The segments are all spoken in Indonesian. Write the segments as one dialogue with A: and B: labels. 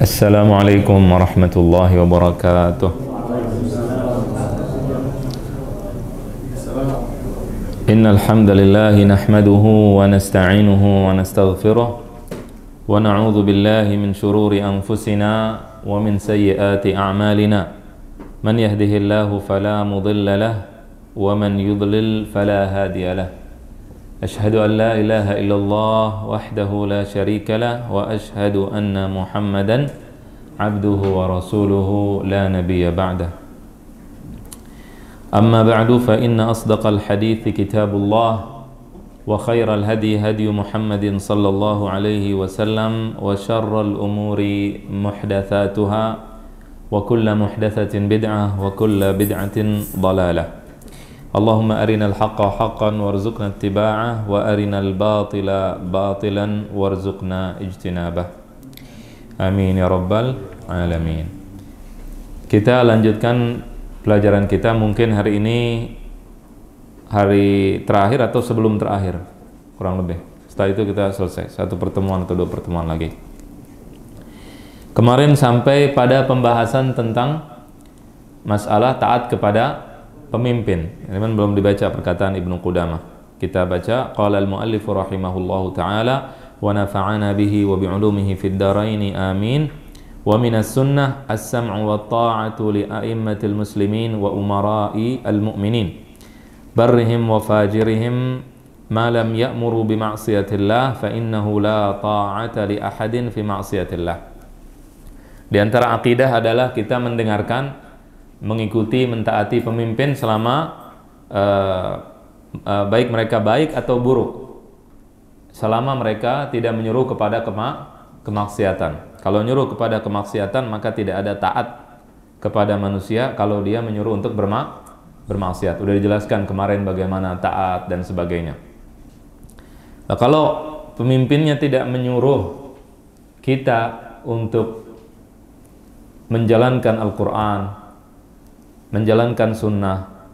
A: Assalamualaikum warahmatullahi wabarakatuh. Innal hamdalillah nahmaduhu wa nasta'inuhu wa nastaghfiruh wa na'udzu billahi min shururi anfusina wa min sayyiati a'malina. Man yahdihillahu fala mudilla lahu wa man yudlil fala hadiya lahu. Ashhadu an la ilaha illallah wahdahu la syarika lah wa ashhadu anna Muhammadan abduhu wa rasuluhu la nabiyya ba'dah. Amma ba'du fa inna asdaqal hadithi kitabullah wa khairal hadi hadi Muhammadin sallallahu alaihi wasallam wa syarral umuri muhdatsatuha wa kullu muhdatsatin bid'ah wa kullu bid'atin dhalalah. Allahumma arinal haqqa haqqan warzuqna ittiba'ah wa arinal batila batilan warzuqna ijtinabah. Amin ya rabbal alamin. Kita lanjutkan pelajaran kita, mungkin hari ini hari terakhir atau sebelum terakhir kurang lebih. Setelah itu kita selesai, satu pertemuan atau dua pertemuan lagi. Kemarin sampai pada pembahasan tentang masalah taat kepada pemimpin. Ini kan belum dibaca perkataan Ibnu Qudamah. Kita baca qala al-muallif rahimahullahu taala wa nafa'ana bihi wa bi'ulumihi fid dharain amin. Wa minas sunnah as-sam'u wat ta'atu li a'immatil muslimin wa umara'i al-mu'minin barrihim wa fajirihim ma lam ya'muru bi ma'siyatillah fa innahu la ta'ata li ahadin fi ma'siyatillah. Di antara akidah adalah kita mendengarkan, mengikuti, mentaati pemimpin selama baik mereka baik atau buruk, selama mereka tidak menyuruh kepada kemaksiatan. Kalau menyuruh kepada kemaksiatan maka tidak ada taat kepada manusia kalau dia menyuruh untuk bermaksiat. Sudah dijelaskan kemarin bagaimana taat dan sebagainya. Nah, kalau pemimpinnya tidak menyuruh kita untuk menjalankan Al-Quran, menjalankan sunnah,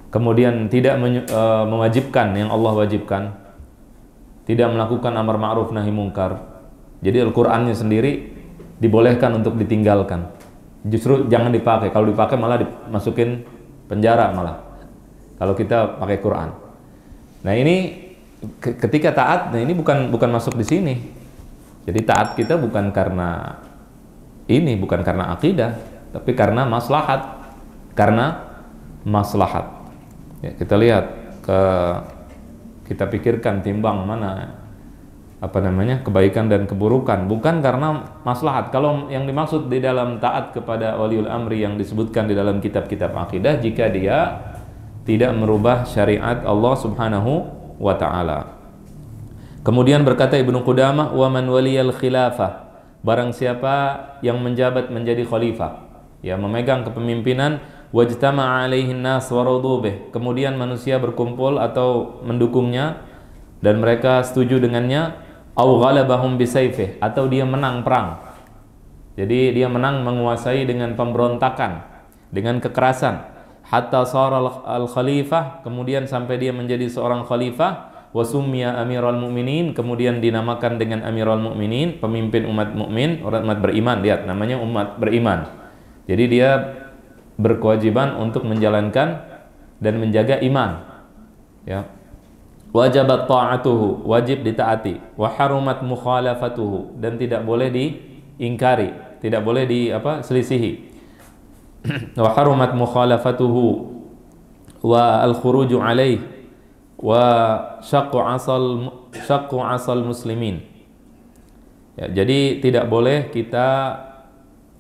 A: kemudian tidak mewajibkan yang Allah wajibkan, tidak melakukan amar ma'ruf nahi mungkar, jadi Al-Qur'annya sendiri dibolehkan untuk ditinggalkan, justru jangan dipakai. Kalau dipakai malah dimasukin penjara malah kalau kita pakai Quran. Nah ini ketika taat, nah ini bukan masuk di sini. Jadi taat kita bukan karena ini, bukan karena akidah, tapi karena maslahat. Ya, kita lihat kita pikirkan, timbang mana kebaikan dan keburukan, bukan karena maslahat. Kalau yang dimaksud di dalam taat kepada waliul amri yang disebutkan di dalam kitab-kitab akidah, jika dia tidak merubah syariat Allah Subhanahu wa taala. Kemudian berkata Ibnu Qudamah, wa man waliyal khilafah, barang siapa yang menjabat menjadi khalifah, ya memegang kepemimpinan, wajtama'a alaihin nas wa radu bih, kemudian manusia berkumpul atau mendukungnya dan mereka setuju dengannya, au ghalabahum bisayfih, atau dia menang perang. Jadi dia menang menguasai dengan pemberontakan, dengan kekerasan, hatta shara al-khalifah, kemudian sampai dia menjadi seorang khalifah, wa summiya amiral mu'minin, kemudian dinamakan dengan amiral mu'minin, pemimpin umat mukmin, umat beriman. Lihat, namanya umat beriman. Jadi dia berkewajiban untuk menjalankan dan menjaga iman, ya. Wajabat ta'atuhu, wajib ditaati. Wa harumat mukhalafatuhu, dan tidak boleh diingkari, tidak boleh selisihi. Wa harumat mukhalafatuhu wa al-khuruju alaih wa syaqqu asal muslimin. Ya, jadi tidak boleh kita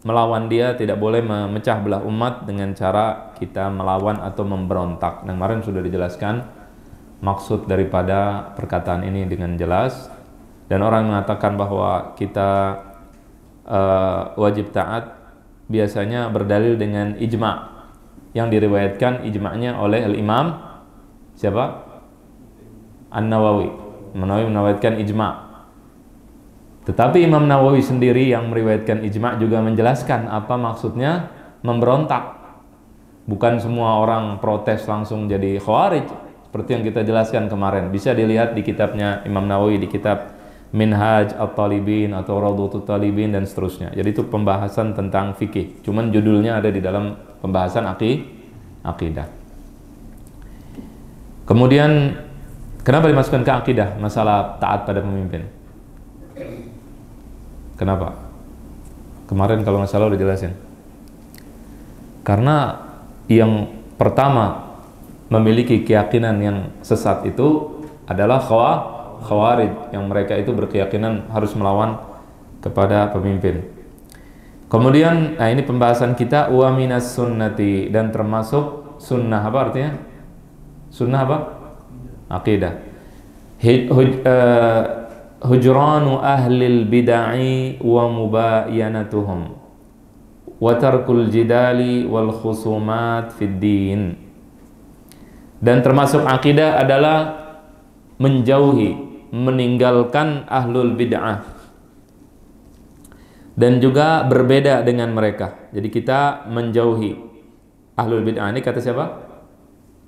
A: melawan dia, tidak boleh memecah belah umat dengan cara kita melawan atau memberontak. Nah, kemarin sudah dijelaskan maksud daripada perkataan ini dengan jelas. Dan orang mengatakan bahwa kita wajib taat biasanya berdalil dengan ijma' yang diriwayatkan ijma'nya oleh al-Imam siapa? An-Nawawi. An-Nawawi meriwayatkan ijma'. Tetapi Imam Nawawi sendiri yang meriwayatkan ijma' juga menjelaskan apa maksudnya memberontak. Bukan semua orang protes langsung jadi khawarij, seperti yang kita jelaskan kemarin. Bisa dilihat di kitabnya Imam Nawawi, di kitab Minhaj At-Talibin atau Rawdatul Talibin dan seterusnya. Jadi itu pembahasan tentang fikih. Cuman judulnya ada di dalam pembahasan akidah. Kemudian kenapa dimasukkan ke akidah masalah taat pada pemimpin? Kenapa? Kemarin kalau nggak salah udah jelasin. Karena yang pertama memiliki keyakinan yang sesat itu adalah Khawarij, yang mereka itu berkeyakinan harus melawan kepada pemimpin. Kemudian, nah ini pembahasan kita, wa minas sunnati, dan termasuk sunnah. Apa artinya? Sunnah apa? Aqidah. Hujranu ahlil bid'ah wa mubayanatuhum wa tarkul jidali wal khusumat fid din. Dan termasuk akidah adalah menjauhi, meninggalkan ahlul bid'ah dan juga berbeda dengan mereka. Jadi kita menjauhi ahlul bid'ah. Ini kata siapa?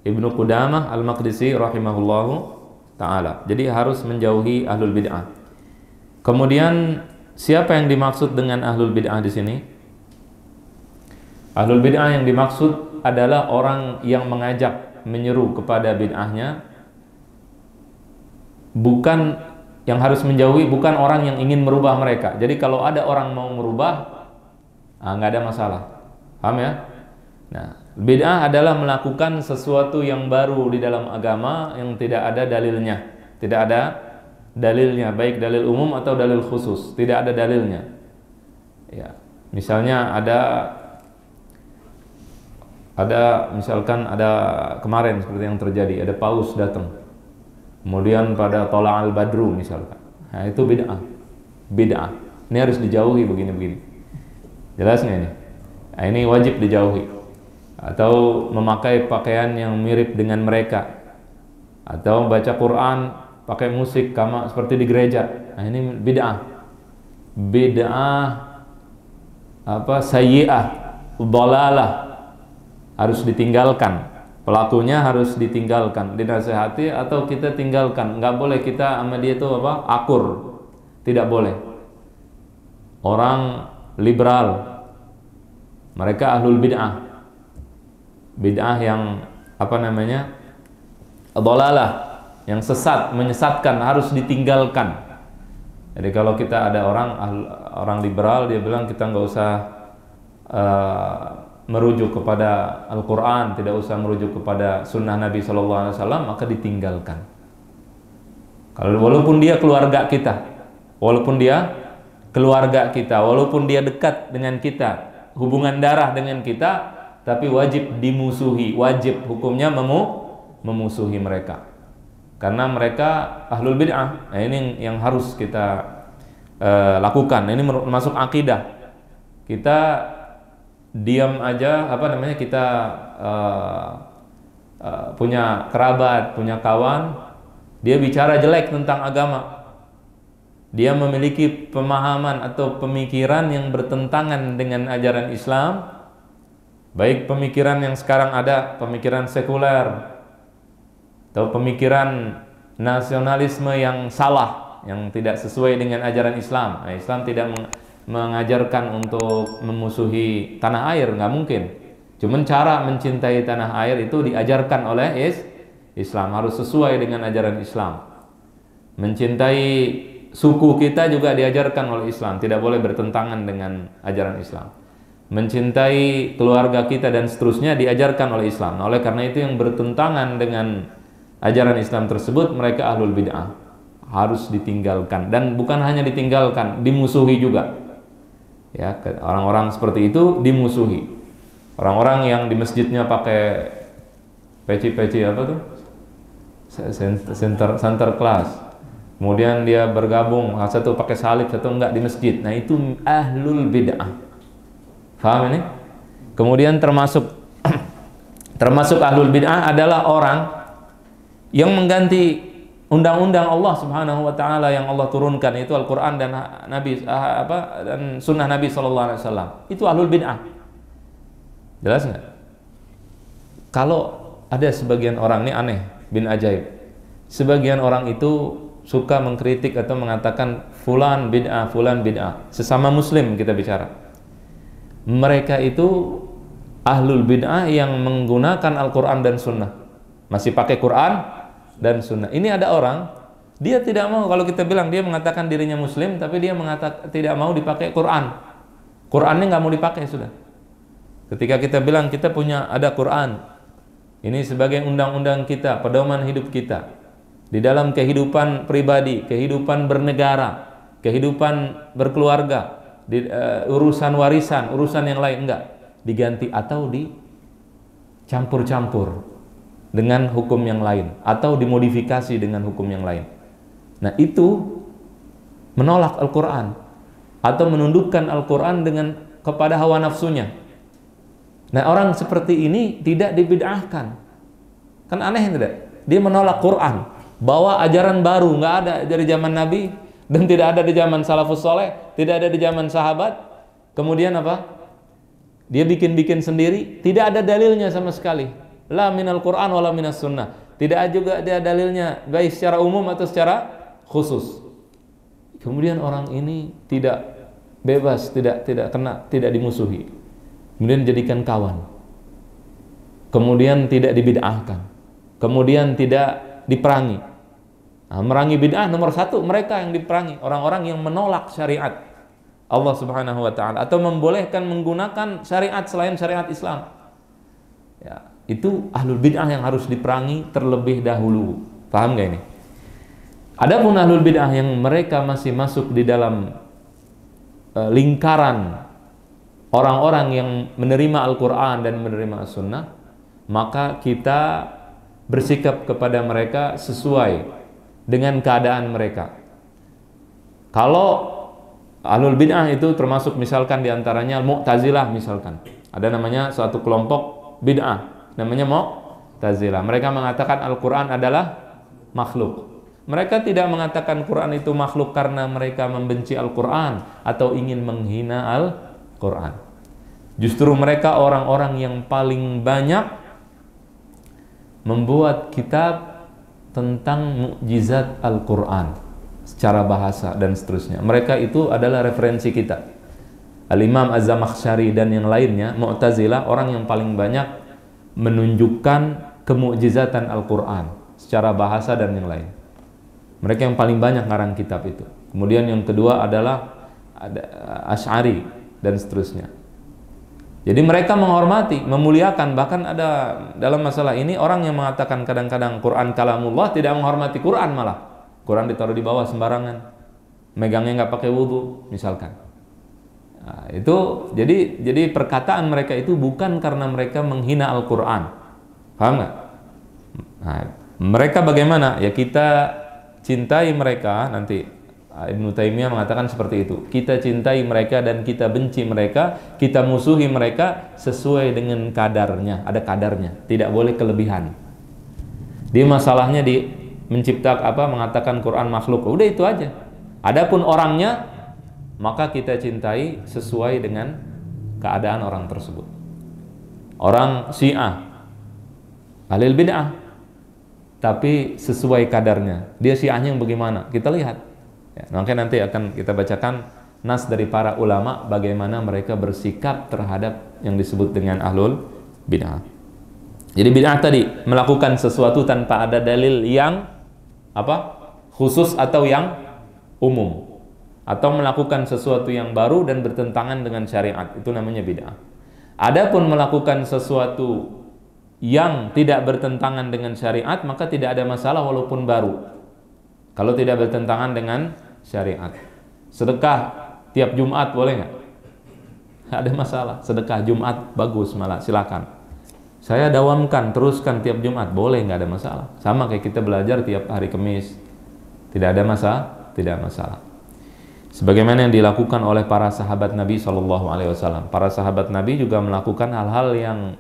A: Ibnu Qudamah Al-Maqdisi rahimahullahu ta'ala. Jadi harus menjauhi ahlul bid'ah. Kemudian siapa yang dimaksud dengan ahlul bid'ah di sini? Ahlul bid'ah yang dimaksud adalah orang yang mengajak, menyeru kepada bid'ahnya. Bukan yang harus menjauhi, bukan orang yang ingin merubah mereka. Jadi kalau ada orang mau merubah, nggak ada masalah. Paham ya? Nah, bid'ah adalah melakukan sesuatu yang baru di dalam agama yang tidak ada dalilnya. Tidak ada dalilnya, baik dalil umum atau dalil khusus. Tidak ada dalilnya. Ya, misalnya misalkan ada kemarin seperti yang terjadi, ada paus datang. Kemudian pada Tola'al Badru misalkan. Nah, itu bid'ah. Bid'ah. Ini harus dijauhi begini-begini. Jelas nggak ini? Nah, ini wajib dijauhi. Atau memakai pakaian yang mirip dengan mereka. Atau baca Quran pakai musik seperti di gereja. Nah, ini bid'ah. Bid'ah sayyi'ah, dhalalah. Harus ditinggalkan. Pelakunya harus ditinggalkan, dinasihati atau kita tinggalkan. Nggak boleh kita sama dia itu akur. Tidak boleh. Orang liberal, mereka ahlul bid'ah. Bid'ah yang dhalalah, yang sesat, menyesatkan, harus ditinggalkan. Jadi kalau kita ada orang liberal, dia bilang kita nggak usah merujuk kepada Al-Quran, tidak usah merujuk kepada Sunnah Nabi SAW, maka ditinggalkan. Kalau walaupun dia keluarga kita, walaupun dia dekat dengan kita, hubungan darah dengan kita, tapi wajib dimusuhi, wajib hukumnya memusuhi mereka, karena mereka ahlul bid'ah. Nah, ini yang harus kita lakukan. Ini masuk akidah. Kita diam aja, kita punya kerabat, punya kawan, dia bicara jelek tentang agama, dia memiliki pemahaman atau pemikiran yang bertentangan dengan ajaran Islam, baik pemikiran yang sekarang ada, pemikiran sekuler atau pemikiran nasionalisme yang salah, yang tidak sesuai dengan ajaran Islam. Nah, Islam tidak mengajarkan untuk memusuhi tanah air, nggak mungkin. Cuman cara mencintai tanah air itu diajarkan oleh Islam, harus sesuai dengan ajaran Islam. Mencintai suku kita juga diajarkan oleh Islam, tidak boleh bertentangan dengan ajaran Islam. Mencintai keluarga kita dan seterusnya diajarkan oleh Islam. Nah, oleh karena itu yang bertentangan dengan ajaran Islam tersebut, mereka ahlul bid'ah, harus ditinggalkan. Dan bukan hanya ditinggalkan, dimusuhi juga. Ya, orang-orang seperti itu dimusuhi. Orang-orang yang di masjidnya pakai peci-peci center class. Kemudian dia bergabung, satu pakai salib, satu enggak di masjid. Nah, itu ahlul bid'ah. Paham ini? Kemudian termasuk ahlul bid'ah adalah orang yang mengganti undang-undang Allah Subhanahu wa taala yang Allah turunkan, itu Al-Qur'an dan dan sunnah Nabi sallallahu alaihi wasallam. Itu ahlul bid'ah. Jelas enggak? Kalau ada sebagian orang, ini aneh, bin ajaib. Sebagian orang itu suka mengkritik atau mengatakan fulan bid'ah. Sesama muslim kita bicara. Mereka itu ahlul bid'ah yang menggunakan Al-Quran dan Sunnah. Masih pakai Quran dan Sunnah. Ini ada orang, dia tidak mau, kalau kita bilang dia mengatakan dirinya muslim, tapi dia mengatakan tidak mau dipakai Quran. Qurannya nggak mau dipakai sudah. Ketika kita bilang kita punya ada Quran, ini sebagai undang-undang kita, pedoman hidup kita di dalam kehidupan pribadi, kehidupan bernegara, kehidupan berkeluarga, di, urusan warisan, urusan yang lain, enggak diganti atau dicampur-campur dengan hukum yang lain atau dimodifikasi dengan hukum yang lain. Nah, itu menolak Al-Quran atau menundukkan Al-Quran dengan kepada hawa nafsunya. Nah, orang seperti ini tidak dibid'ahkan. Kan aneh tidak? Dia menolak Quran, bawa ajaran baru, nggak ada dari zaman Nabi dan tidak ada di zaman salafus soleh, tidak ada di zaman sahabat. Kemudian apa? Dia bikin-bikin sendiri, tidak ada dalilnya sama sekali. La minal Quran wala minas sunnah. Tidak juga ada dalilnya baik secara umum atau secara khusus. Kemudian orang ini tidak bebas, tidak kena, tidak dimusuhi. Kemudian dijadikan kawan. Kemudian tidak dibid'ahkan. Kemudian tidak diperangi. Nah, merangi bid'ah nomor satu mereka yang diperangi, orang-orang yang menolak syariat Allah Subhanahu wa taala atau membolehkan menggunakan syariat selain syariat Islam. Ya, itu ahlul bid'ah yang harus diperangi terlebih dahulu. Paham gak ini? Adapun ahlul bid'ah yang mereka masih masuk di dalam lingkaran orang-orang yang menerima Al-Quran dan menerima As-Sunnah, maka kita bersikap kepada mereka sesuai dengan keadaan mereka. Kalau ahlul bid'ah itu termasuk misalkan diantaranya Mu'tazilah misalkan. Ada namanya suatu kelompok bid'ah, namanya Mu'tazilah. Mereka mengatakan Al-Quran adalah makhluk. Mereka tidak mengatakan Quran itu makhluk karena mereka membenci Al-Quran atau ingin menghina Al-Quran. Justru mereka orang-orang yang paling banyak membuat kitab tentang mukjizat Al-Quran secara bahasa dan seterusnya. Mereka itu adalah referensi kita. Al-Imam Az-Zamakhsyari dan yang lainnya, Mu'tazilah, orang yang paling banyak menunjukkan kemukjizatan Al-Quran secara bahasa dan yang lain. Mereka yang paling banyak ngarang kitab itu. Kemudian yang kedua adalah Asy'ari dan seterusnya. Jadi mereka menghormati, memuliakan, bahkan ada dalam masalah ini orang yang mengatakan kadang-kadang Quran kalamullah tidak menghormati Quran, malah Quran ditaruh di bawah sembarangan, megangnya nggak pakai wudu misalkan. Nah, itu jadi perkataan mereka itu bukan karena mereka menghina Al-Quran, paham nggak? Nah, mereka bagaimana? Ya kita cintai mereka, nanti Ibnu Taimiyah mengatakan seperti itu. Kita cintai mereka dan kita benci mereka, kita musuhi mereka sesuai dengan kadarnya, ada kadarnya, tidak boleh kelebihan. Dia masalahnya di menciptakan mengatakan Quran makhluk, udah itu aja. Adapun orangnya, maka kita cintai sesuai dengan keadaan orang tersebut. Orang Syiah, ahlul bid'ah, tapi sesuai kadarnya. Dia Syiahnya yang bagaimana? Kita lihat. Ya, makanya nanti akan kita bacakan nas dari para ulama bagaimana mereka bersikap terhadap yang disebut dengan ahlul bid'ah. Jadi bid'ah tadi melakukan sesuatu tanpa ada dalil yang khusus atau yang umum, atau melakukan sesuatu yang baru dan bertentangan dengan syariat, itu namanya bid'ah. Adapun melakukan sesuatu yang tidak bertentangan dengan syariat, maka tidak ada masalah walaupun baru. Kalau tidak bertentangan dengan syariat. Sedekah tiap Jumat boleh nggak? Nggak ada masalah. Sedekah Jumat bagus, malah silakan. Saya dawamkan, teruskan tiap Jumat, boleh, nggak ada masalah. Sama kayak kita belajar tiap hari Kamis, tidak ada masalah, tidak masalah. Sebagaimana yang dilakukan oleh para sahabat Nabi SAW. Para sahabat Nabi juga melakukan hal-hal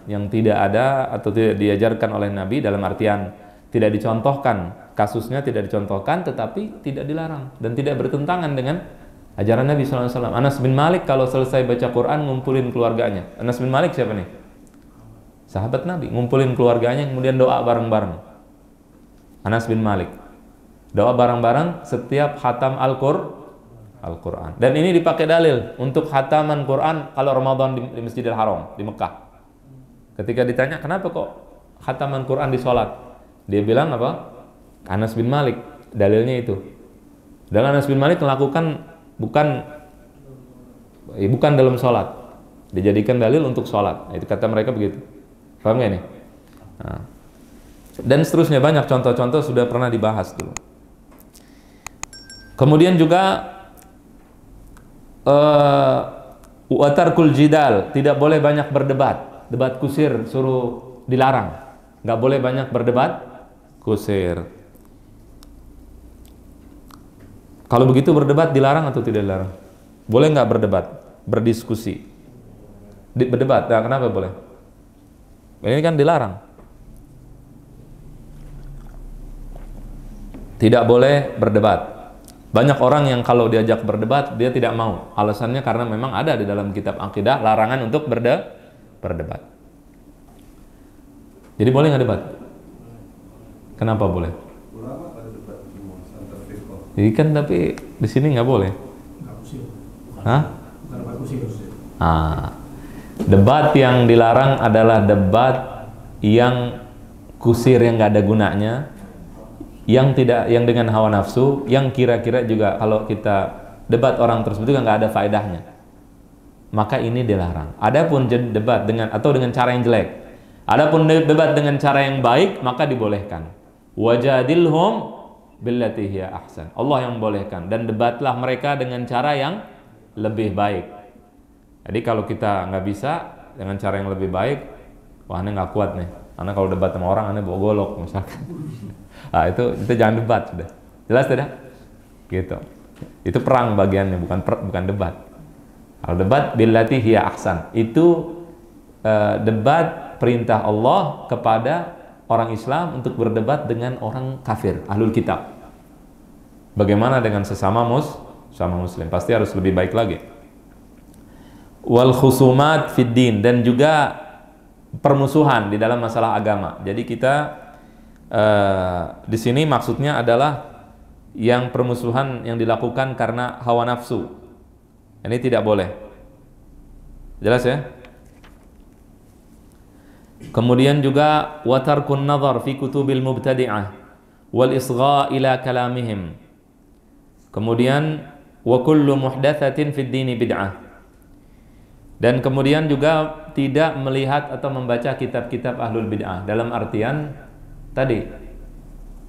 A: yang tidak ada atau tidak diajarkan oleh Nabi, dalam artian tidak dicontohkan, kasusnya tidak dicontohkan, tetapi tidak dilarang dan tidak bertentangan dengan ajaran Nabi SAW. Anas bin Malik kalau selesai baca Quran ngumpulin keluarganya. Anas bin Malik siapa nih? Sahabat Nabi, ngumpulin keluarganya kemudian doa bareng-bareng. Anas bin Malik. Doa bareng-bareng setiap khatam Al-Quran. Dan ini dipakai dalil untuk khataman Quran kalau Ramadan di Masjidil Haram di Mekah. Ketika ditanya kenapa kok khataman Quran di sholat, dia bilang apa? Anas bin Malik, dalilnya itu. Dan Anas bin Malik melakukan bukan dalam sholat, dijadikan dalil untuk sholat. Itu kata mereka begitu. Paham nggak ini? Nah. Dan seterusnya banyak contoh-contoh sudah pernah dibahas dulu. Kemudian juga watarkul jidal, tidak boleh banyak berdebat. Debat kusir suruh dilarang. Nggak boleh banyak berdebat kusir. Kalau begitu berdebat dilarang atau tidak dilarang? Boleh nggak berdebat, berdiskusi, berdebat? Nah, kenapa boleh? Ini kan dilarang. Tidak boleh berdebat. Banyak orang yang kalau diajak berdebat dia tidak mau. Alasannya karena memang ada di dalam kitab akidah larangan untuk berdebat. Jadi boleh nggak debat? Kenapa boleh? Jadi kan tapi di sini nggak boleh. Hah? Debat yang dilarang adalah debat yang kusir, yang nggak ada gunanya, yang dengan hawa nafsu, yang kira-kira juga kalau kita debat orang tersebut juga nggak ada faedahnya, maka ini dilarang. Adapun debat dengan cara yang jelek, adapun debat dengan cara yang baik, maka dibolehkan. Wajadilhum billati hiya ahsan. Allah yang membolehkan, dan debatlah mereka dengan cara yang lebih baik. Jadi kalau kita nggak bisa dengan cara yang lebih baik, wah ini nggak kuat nih. Karena kalau debat sama orang, aneh bawa golok misalkan. Itu jangan debat sudah. Jelas tidak? Gitu. Itu perang bagiannya, bukan debat. Kalau debat billati hiya ahsan, itu debat perintah Allah kepada orang Islam untuk berdebat dengan orang kafir, ahlul kitab. Bagaimana dengan sesama muslim? Pasti harus lebih baik lagi. Wal khusumat fid din, dan juga permusuhan di dalam masalah agama. Jadi kita di sini maksudnya adalah yang permusuhan yang dilakukan karena hawa nafsu. Ini tidak boleh. Jelas ya? Kemudian juga watarkun nazar fi kutubil mubtadi'ah wal isgha ila kalamihim. Kemudian wa kullu muhdatsatin fid dini bid'ah. Dan kemudian juga tidak melihat atau membaca kitab-kitab ahlul bid'ah, dalam artian tadi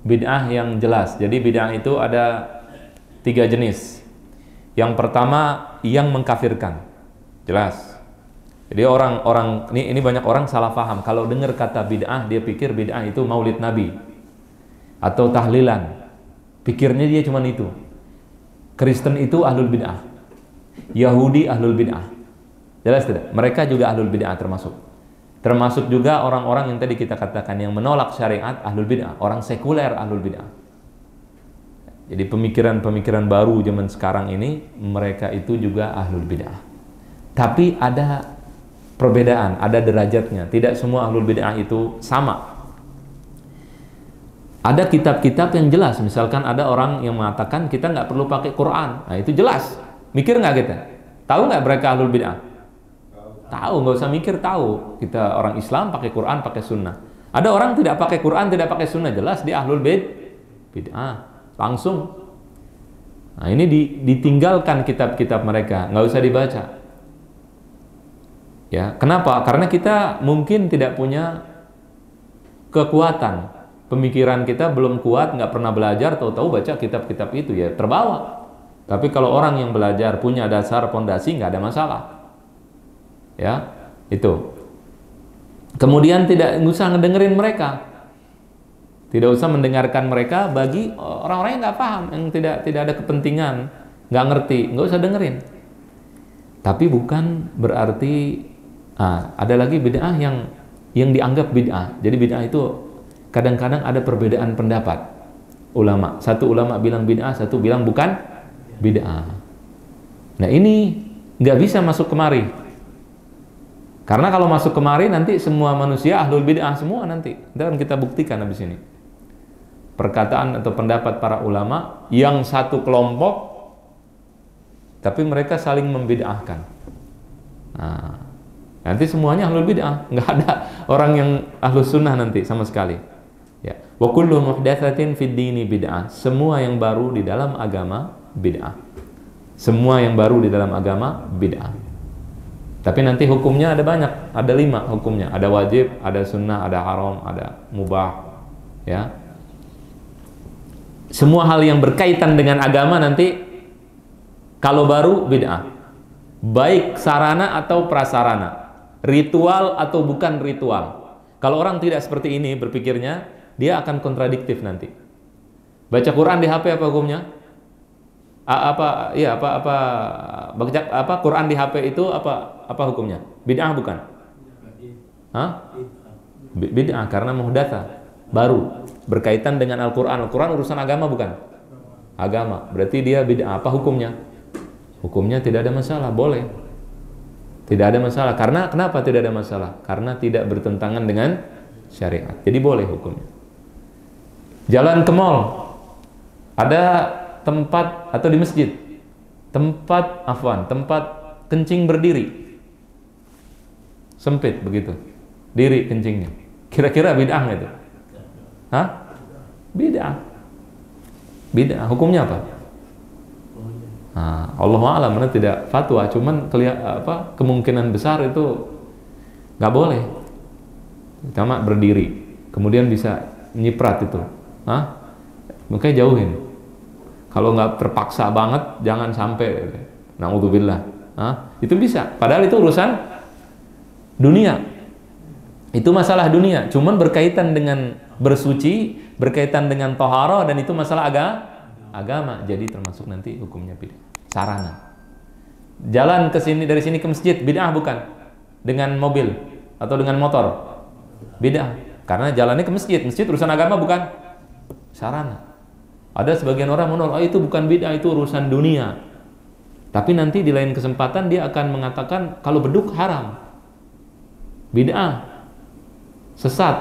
A: bid'ah yang jelas. Jadi bid'ah itu ada 3 jenis. Yang pertama yang mengkafirkan, jelas. Jadi orang-orang ini banyak orang salah paham. Kalau dengar kata bid'ah, dia pikir bid'ah itu maulid Nabi atau tahlilan. Pikirnya dia cuma itu. Kristen itu ahlul bid'ah, Yahudi ahlul bid'ah. Jelas tidak? Mereka juga ahlul bid'ah termasuk juga orang-orang yang tadi kita katakan yang menolak syariat, ahlul bid'ah, orang sekuler ahlul bid'ah. Jadi pemikiran-pemikiran baru zaman sekarang ini, mereka itu juga ahlul bid'ah. Tapi ada perbedaan, ada derajatnya. Tidak semua ahlul bid'ah itu sama. Ada kitab-kitab yang jelas. Misalkan ada orang yang mengatakan kita nggak perlu pakai Quran. Nah itu jelas. Mikir nggak kita? Tahu nggak mereka ahlul bid'ah? Tahu, nggak usah mikir, tahu. Kita orang Islam pakai Quran, pakai Sunnah. Ada orang tidak pakai Quran, tidak pakai Sunnah, jelas dia ahlul bid'ah, langsung. Nah ini ditinggalkan kitab-kitab mereka, nggak usah dibaca. Ya, kenapa? Karena kita mungkin tidak punya kekuatan, pemikiran kita belum kuat, nggak pernah belajar, tahu-tahu baca kitab-kitab itu ya terbawa. Tapi kalau orang yang belajar punya dasar pondasi, nggak ada masalah. Ya, itu. Kemudian tidak usah ngedengerin mereka, tidak usah mendengarkan mereka. Bagi orang-orang yang nggak paham, yang tidak ada kepentingan, nggak ngerti, nggak usah dengerin. Tapi bukan berarti ada lagi bid'ah yang dianggap bid'ah. Jadi bid'ah itu kadang-kadang ada perbedaan pendapat ulama. Satu ulama bilang bid'ah, satu bilang bukan bid'ah. Nah ini nggak bisa masuk kemari. Karena kalau masuk kemari nanti semua manusia ahlul bid'ah semua nanti. Dan kita buktikan habis ini. perkataan atau pendapat para ulama yang satu kelompok tapi mereka saling membid'ahkan. Nah, nanti semuanya ahlul bid'ah, nggak ada orang yang ahlus sunnah nanti sama sekali. Ya, wa kullu muhdatsatin fid dini bid'ah. Semua yang baru di dalam agama bid'ah. Semua yang baru di dalam agama bid'ah. Tapi nanti hukumnya ada banyak, ada 5 hukumnya. Ada wajib, ada sunnah, ada haram, ada mubah. Ya. Semua hal yang berkaitan dengan agama nanti kalau baru bid'ah, baik sarana atau prasarana, ritual atau bukan ritual. Kalau orang tidak seperti ini berpikirnya, dia akan kontradiktif nanti. Baca Quran di HP apa hukumnya? Baca Quran di HP itu apa hukumnya? Bid'ah bukan? Hah? Bid'ah karena muhdatsah, baru, berkaitan dengan Al-Quran. Al-Quran urusan agama bukan? Agama, berarti dia bid'ah. Apa hukumnya? Hukumnya tidak ada masalah, boleh. Tidak ada masalah. Karena kenapa tidak ada masalah? Karena tidak bertentangan dengan syariat. Jadi boleh hukumnya. Jalan ke mall, ada tempat atau di masjid, tempat kencing berdiri, sempit begitu, diri kencingnya. Kira-kira bid'ah nggak itu? Hah? Bid'ah. Bid'ah. Hukumnya apa? Nah, Allahu'alam, mana tidak fatwa, cuman kemungkinan besar itu nggak boleh. Cuma berdiri, kemudian bisa nyiprat itu, makanya jauhin. Kalau nggak terpaksa banget, jangan sampai. Na'udzubillah. Itu bisa. Padahal itu urusan dunia. Itu masalah dunia. Cuman berkaitan dengan bersuci, berkaitan dengan tohara, dan itu masalah agama. Jadi termasuk nanti hukumnya bid'ah. Sarana. Jalan ke sini, dari sini ke masjid, bid'ah bukan? Dengan mobil atau dengan motor, bid'ah. Karena jalannya ke masjid. Masjid urusan agama bukan? Sarana. Ada sebagian orang menolak, itu bukan bid'ah, itu urusan dunia. Tapi nanti di lain kesempatan dia akan mengatakan kalau beduk haram, bid'ah, sesat.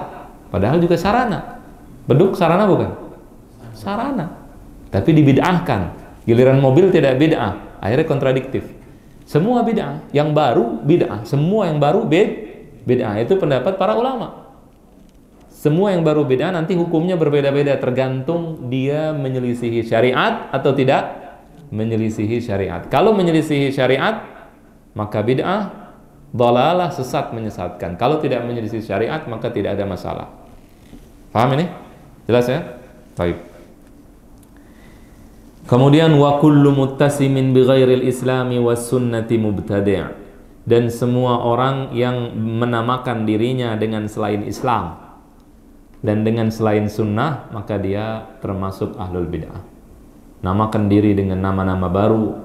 A: Padahal juga sarana. Beduk sarana bukan? Sarana. Tapi dibid'ahkan. Giliran mobil tidak bid'ah, akhirnya kontradiktif. Semua bid'ah, yang baru bid'ah, semua yang baru bid'ah. Itu pendapat para ulama. Semua yang baru bid'ah nanti hukumnya berbeda-beda tergantung dia menyelisihi syariat atau tidak menyelisihi syariat. Kalau menyelisihi syariat, maka bid'ah, dhalalah, sesat, menyesatkan. Kalau tidak menyelisih syariat, maka tidak ada masalah. Paham ini? Jelas ya? Baik. Kemudian wa kullu muttasimin bi ghairil islami was sunnati mubtadi'. Dan semua orang yang menamakan dirinya dengan selain Islam dan dengan selain sunnah, maka dia termasuk ahlul bid'ah. Namakan diri dengan nama-nama baru,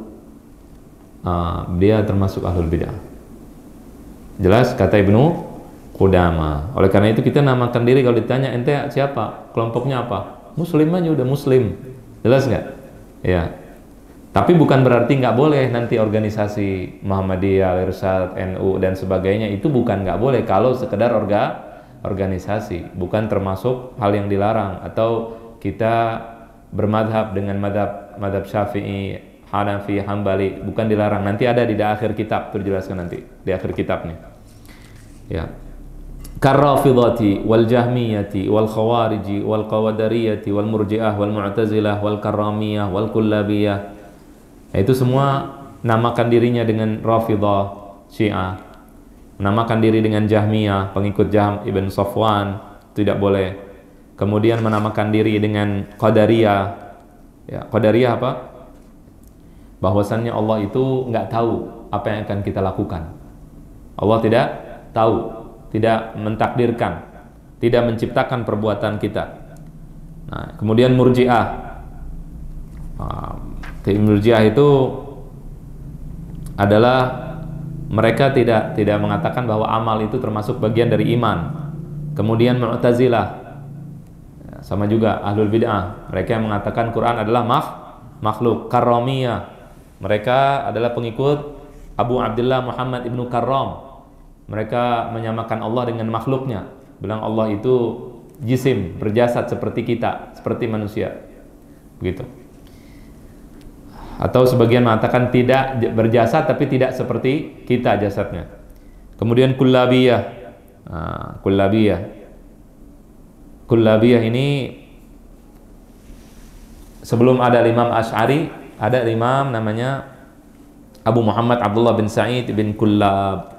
A: dia termasuk ahlul bid'ah. Jelas kata Ibnu Qudamah. Oleh karena itu kita namakan diri, kalau ditanya ente siapa, kelompoknya apa, muslim aja udah muslim. Jelas nggak? Ya, tapi bukan berarti nggak boleh nanti organisasi Muhammadiyah, Irsyad, NU dan sebagainya, itu bukan nggak boleh kalau sekedar organisasi, bukan termasuk hal yang dilarang. Atau kita bermadhab dengan madhab Syafi'i, Hanafi, Hambali, bukan dilarang. Nanti ada di akhir kitab, terjelaskan nanti di akhir kitab nih. Ya. Karrafidhati wal jahmiyati wal khawariji wal qawadariyati wal murji'ah wal mu'tazilah wal karramiyah wal kullabiyah. Itu semua namakan dirinya dengan Rafidhah, Syiah. Menamakan diri dengan Jahmiyah, pengikut Jahm ibn Safwan, tidak boleh. Kemudian menamakan diri dengan Qadariyah. Ya, Qadariyah apa? Bahwasannya Allah itu nggak tahu apa yang akan kita lakukan. Allah tidak tahu, tidak mentakdirkan, tidak menciptakan perbuatan kita. Nah, kemudian Murji'ah. Murji'ah itu adalah mereka tidak mengatakan bahwa amal itu termasuk bagian dari iman. Kemudian Mu'tazilah, sama juga ahlul bid'ah. Mereka yang mengatakan Quran adalah makhluk. Karramiyah, mereka adalah pengikut Abu Abdullah Muhammad ibnu Karram. Mereka menyamakan Allah dengan makhluknya, bilang Allah itu jisim, berjasad seperti kita, seperti manusia. Begitu. Atau sebagian mengatakan tidak berjasad tapi tidak seperti kita jasadnya. Kemudian kullabiyah. Kullabiyah ini sebelum ada Imam Asy'ari, ada imam namanya Abu Muhammad Abdullah bin Sa'id bin Kullab.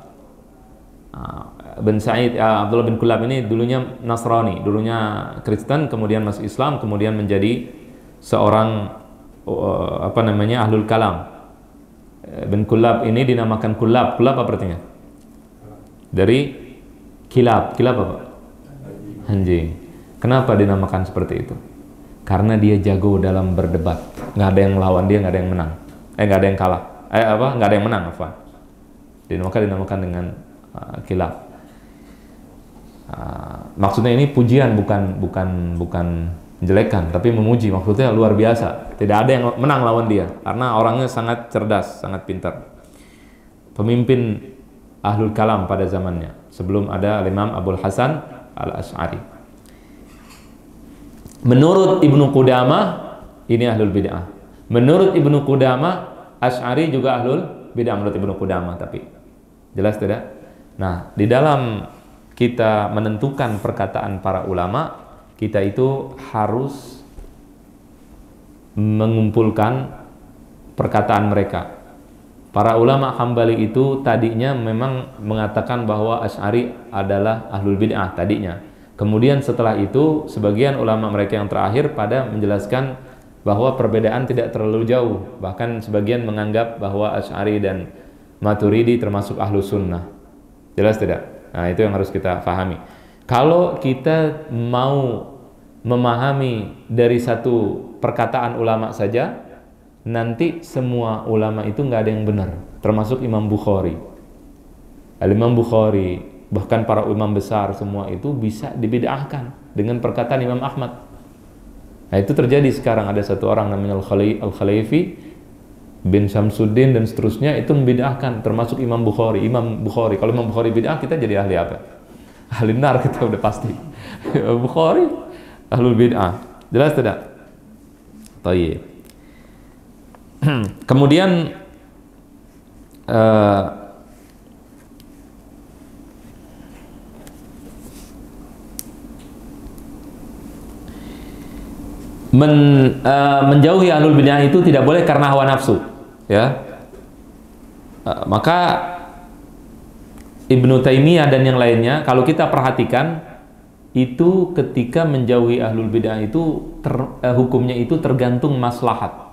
A: Abdullah bin Kullab ini dulunya Nasrani, dulunya Kristen, kemudian masuk Islam, kemudian menjadi seorang ahlul kalam. Bin Kullab ini dinamakan Kullab. Kullab apa artinya? Dari kilab. Kilab apa? Anjing. Kenapa dinamakan seperti itu? Karena dia jago dalam berdebat. Nggak ada yang melawan dia, nggak ada yang menang. Nggak ada yang kalah. Nggak ada yang menang. Dinamakan dengan kilab. Maksudnya ini pujian, bukan menjelekan, tapi memuji. Maksudnya luar biasa. Tidak ada yang menang lawan dia, karena orangnya sangat cerdas, sangat pintar. Pemimpin ahlul kalam pada zamannya, sebelum ada Imam Abul Hasan al-Asy'ari. Menurut Ibnu Qudamah, ini ahlul bid'ah. Menurut Ibnu Qudamah, Asy'ari juga ahlul bid'ah menurut Ibnu Qudamah. Tapi jelas tidak? Nah, di dalam kita menentukan perkataan para ulama, kita itu harus mengumpulkan perkataan mereka. Para ulama Hambali itu tadinya memang mengatakan bahwa Asy'ari adalah ahlul bid'ah tadinya. Kemudian setelah itu sebagian ulama mereka yang terakhir pada menjelaskan bahwa perbedaan tidak terlalu jauh. Bahkan sebagian menganggap bahwa Asy'ari dan Maturidi termasuk ahlus sunnah. Jelas tidak? Nah, itu yang harus kita pahami. Kalau kita mau memahami dari satu perkataan ulama saja, nanti semua ulama itu nggak ada yang benar, termasuk Imam Bukhari. Al-Imam Bukhari, bahkan para imam besar semua itu bisa dibid'ahkan dengan perkataan Imam Ahmad. Nah, itu terjadi sekarang. Ada satu orang namanya Al-Khalifi bin Syamsuddin dan seterusnya, itu membid'ahkan, termasuk Imam Bukhari. Kalau Imam Bukhari bid'ah, kita jadi ahli apa? Ahli nar kita udah pasti. Bukhari ahlul bid'ah. Jelas tidak? Tayyib. Kemudian menjauhi ahlul bid'ah itu tidak boleh karena hawa nafsu, ya. Maka Ibnu Taimiyah dan yang lainnya, kalau kita perhatikan, itu ketika menjauhi ahlul bid'ah itu hukumnya itu tergantung maslahat.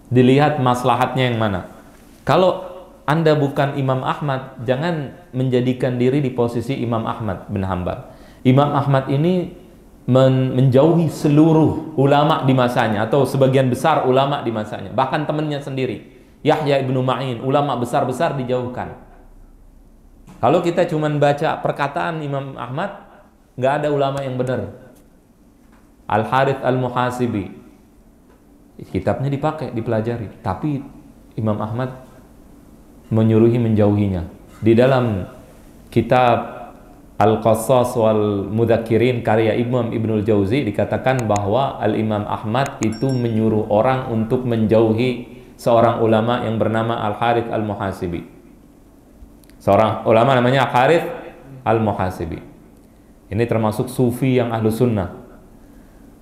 A: Dilihat maslahatnya yang mana. Kalau Anda bukan Imam Ahmad, jangan menjadikan diri di posisi Imam Ahmad bin Hanbal. Imam Ahmad ini menjauhi seluruh ulama di masanya, atau sebagian besar ulama di masanya, bahkan temannya sendiri, Yahya ibnu Ma'in, ulama besar-besar dijauhkan. Kalau kita cuma baca perkataan Imam Ahmad, nggak ada ulama yang benar. Al-Harith Al-Muhasibi, kitabnya dipakai, dipelajari, tapi Imam Ahmad menyuruhi menjauhinya. Di dalam kitab Al-Qassas wal Mudzakirin karya Imam Ibnul Jauzi dikatakan bahwa Al-Imam Ahmad itu menyuruh orang untuk menjauhi seorang ulama yang bernama Al-Harith Al-Muhasibi. Seorang ulama namanya Al-Harith Al-Muhasibi. Ini termasuk sufi yang ahlu sunnah.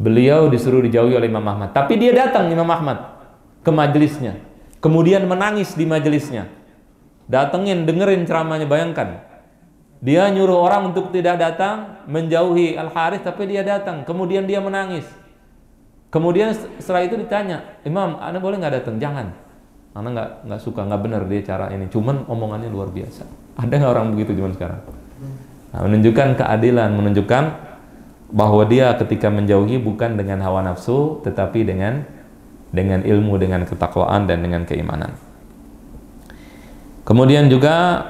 A: Beliau disuruh dijauhi oleh Imam Ahmad. Tapi dia datang Imam Ahmad ke majelisnya. Kemudian menangis di majelisnya. Datengin, dengerin ceramahnya, bayangkan. Dia nyuruh orang untuk tidak datang, menjauhi Al-Harith, tapi dia datang. Kemudian dia menangis. Kemudian setelah itu ditanya, Imam, Anda boleh nggak datang? Jangan. Anda nggak suka, nggak benar dia cara ini. Cuman omongannya luar biasa. Ada nggak orang begitu zaman sekarang? Nah, menunjukkan keadilan, menunjukkan bahwa dia ketika menjauhi bukan dengan hawa nafsu, tetapi dengan ilmu, dengan ketakwaan dan dengan keimanan. Kemudian juga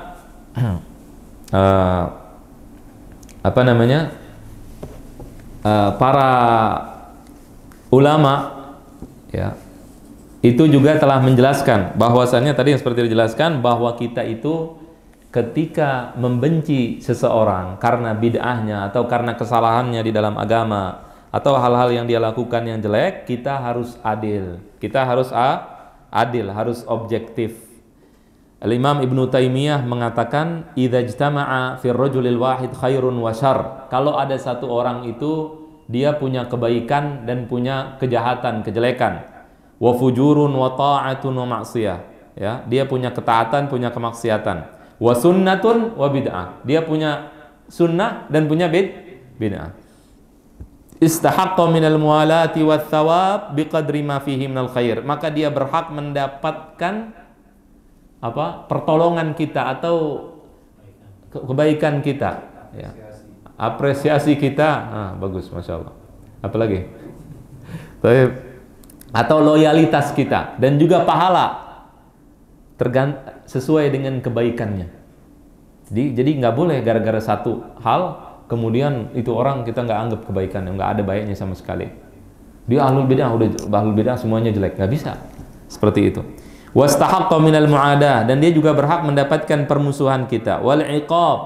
A: para ulama, ya, itu juga telah menjelaskan bahwasannya tadi yang seperti dijelaskan bahwa kita itu ketika membenci seseorang karena bid'ahnya atau karena kesalahannya di dalam agama atau hal-hal yang dia lakukan yang jelek, kita harus adil. Kita harus adil, harus objektif. Al-Imam Ibnu Taimiyah mengatakan, "Idza ijtama'a fir rajulil wahid khairun wa syarr." Kalau ada satu orang itu dia punya kebaikan dan punya kejahatan, kejelekan. Wa fujurun wa ta'atun wa ma'siyah. Ya, dia punya ketaatan, punya kemaksiatan. Wa sunnatun wa bid'ah. Dia punya sunnah dan punya bid'ah. Istahaqqa minal muwalati wath thawab biqadri ma fihi minal khair. Maka dia berhak mendapatkan pertolongan kita atau kebaikan kita, ya. Apresiasi kita, bagus, masya Allah. Apalagi, atau loyalitas kita dan juga pahala sesuai dengan kebaikannya. Jadi nggak boleh gara-gara satu hal kemudian itu orang kita nggak anggap kebaikannya, nggak ada baiknya sama sekali. Dia ahlul bidah, udah ahlul bidah semuanya jelek, nggak bisa seperti itu. Wastahaqqa minal mu'adah, dan dia juga berhak mendapatkan permusuhan kita. Wal iqab,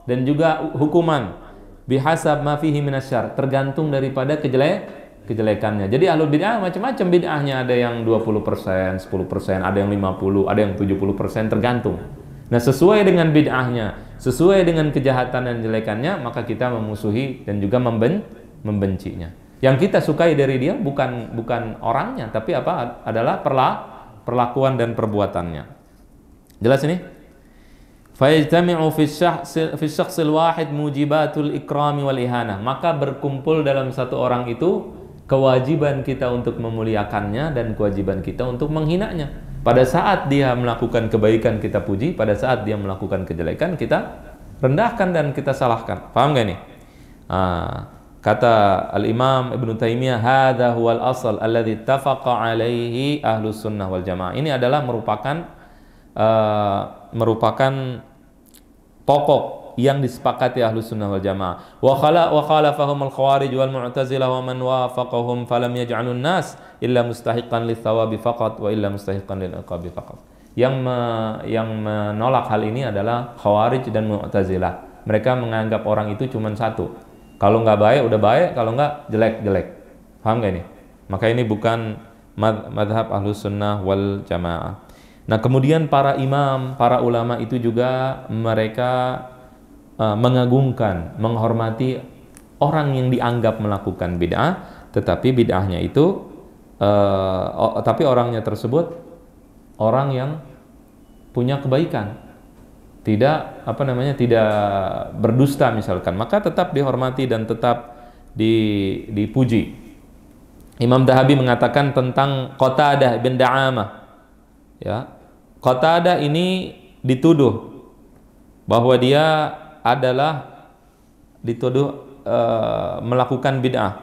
A: dan juga hukuman bihasab ma fihi minasyarr, tergantung daripada kejelekannya. Jadi ahlul bid'ah macam-macam bid'ahnya, ada yang 20%, 10%, ada yang 50%, ada yang 70%, tergantung. Nah, sesuai dengan bid'ahnya, sesuai dengan kejahatan dan jelekannya, maka kita memusuhi dan juga membencinya. Yang kita sukai dari dia bukan orangnya, tapi adalah perlakuan dan perbuatannya. Jelas ini? Fayajtami'u fi syakhsil wahid mujibatul ikrami wal ihanah. Maka berkumpul dalam satu orang itu kewajiban kita untuk memuliakannya dan kewajiban kita untuk menghinanya. Pada saat dia melakukan kebaikan kita puji, pada saat dia melakukan kejelekan kita rendahkan dan kita salahkan. Paham gak nih? Kata Al-Imam Ibnu Taimiyah, hadza huwal asal alladzi ittafaqa alaihi ahlus sunnah wal jamaah. Ini adalah merupakan pokok yang disepakati ahlus sunnah wal jamaah. Wa khalafahum al-khawarij wal mu'tazilah wa man wafaqahum falam yaj'alun nas illa mustahiqan lithawabi faqat wa illa mustahiqan lil iqabi faqat. Yang menolak hal ini adalah khawarij dan mu'tazilah. Mereka menganggap orang itu cuma satu. Kalau nggak baik, udah baik. Kalau nggak, jelek. Paham nggak ini? Maka ini bukan madhab ahlus sunnah wal jamaah. Nah, kemudian para imam, para ulama itu juga mereka mengagungkan, menghormati orang yang dianggap melakukan bid'ah, tetapi bid'ahnya itu, tapi orangnya tersebut orang yang punya kebaikan. Tidak tidak berdusta misalkan, maka tetap dihormati dan tetap dipuji. Imam Dahabi mengatakan tentang Qatadah bin Da'amah, ya, Qatadah ini dituduh bahwa dia adalah melakukan bid'ah,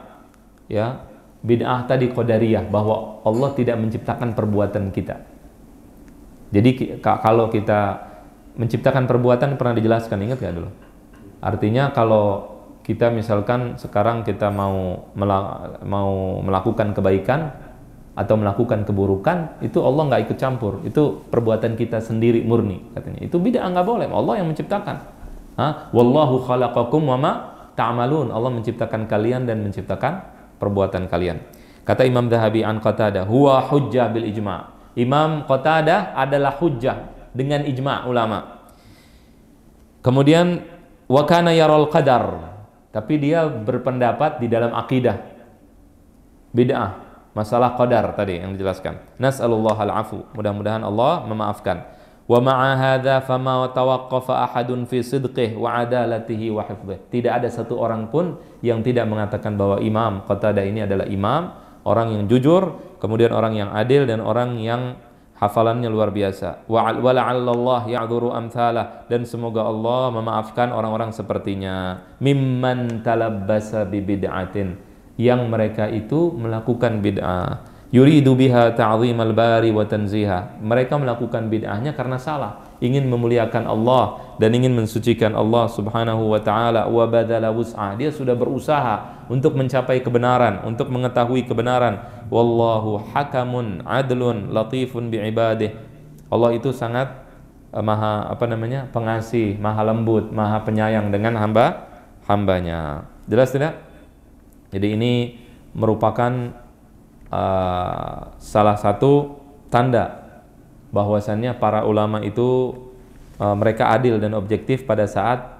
A: ya, bid'ah tadi qadariyah, bahwa Allah tidak menciptakan perbuatan kita. Jadi kalau kita menciptakan perbuatan pernah dijelaskan, ingat gak dulu? Artinya kalau kita misalkan sekarang kita mau melakukan kebaikan atau melakukan keburukan, itu Allah nggak ikut campur, itu perbuatan kita sendiri murni, katanya. Itu bid'ah, nggak boleh, Allah yang menciptakan. Wallahu khalaqakum wa ma ta'malun. Allah menciptakan kalian dan menciptakan perbuatan kalian. Kata Imam Dahabi an Qatadah, huwa hujjah bil ijma'. Imam Qatadah adalah hujjah dengan ijma' ulama. Kemudian wa kana yaral qadar, tapi dia berpendapat di dalam akidah bid'ah, masalah qadar tadi yang dijelaskan. Nas'alullah al-afu, mudah-mudahan Allah memaafkan. Wa ma'a hadza fama tawaqqafa ahadun fi sidqihi wa adalatihi wa hifdhihi. Tidak ada satu orang pun yang tidak mengatakan bahwa Imam Qatadah ini adalah imam, orang yang jujur, kemudian orang yang adil dan orang yang hafalannya luar biasa. Wa la'allallah ya'dzuru amthalah, dan semoga Allah memaafkan orang-orang sepertinya. Mimman talabbasa bi bid'atin, yang mereka itu melakukan bid'ah. Yuridu biha ta'zimal bari wa tanziha. Mereka melakukan bid'ahnya karena salah, ingin memuliakan Allah dan ingin mensucikan Allah Subhanahu wa taala. Wa badala wus'ah, dia sudah berusaha untuk mencapai kebenaran, untuk mengetahui kebenaran. Wallahu hakamun adlun latifun bi'ibadih. Allah itu sangat maha apa namanya, pengasih, maha lembut, maha penyayang dengan hambanya. Jelas tidak? Jadi ini merupakan salah satu tanda bahwasannya para ulama itu mereka adil dan objektif pada saat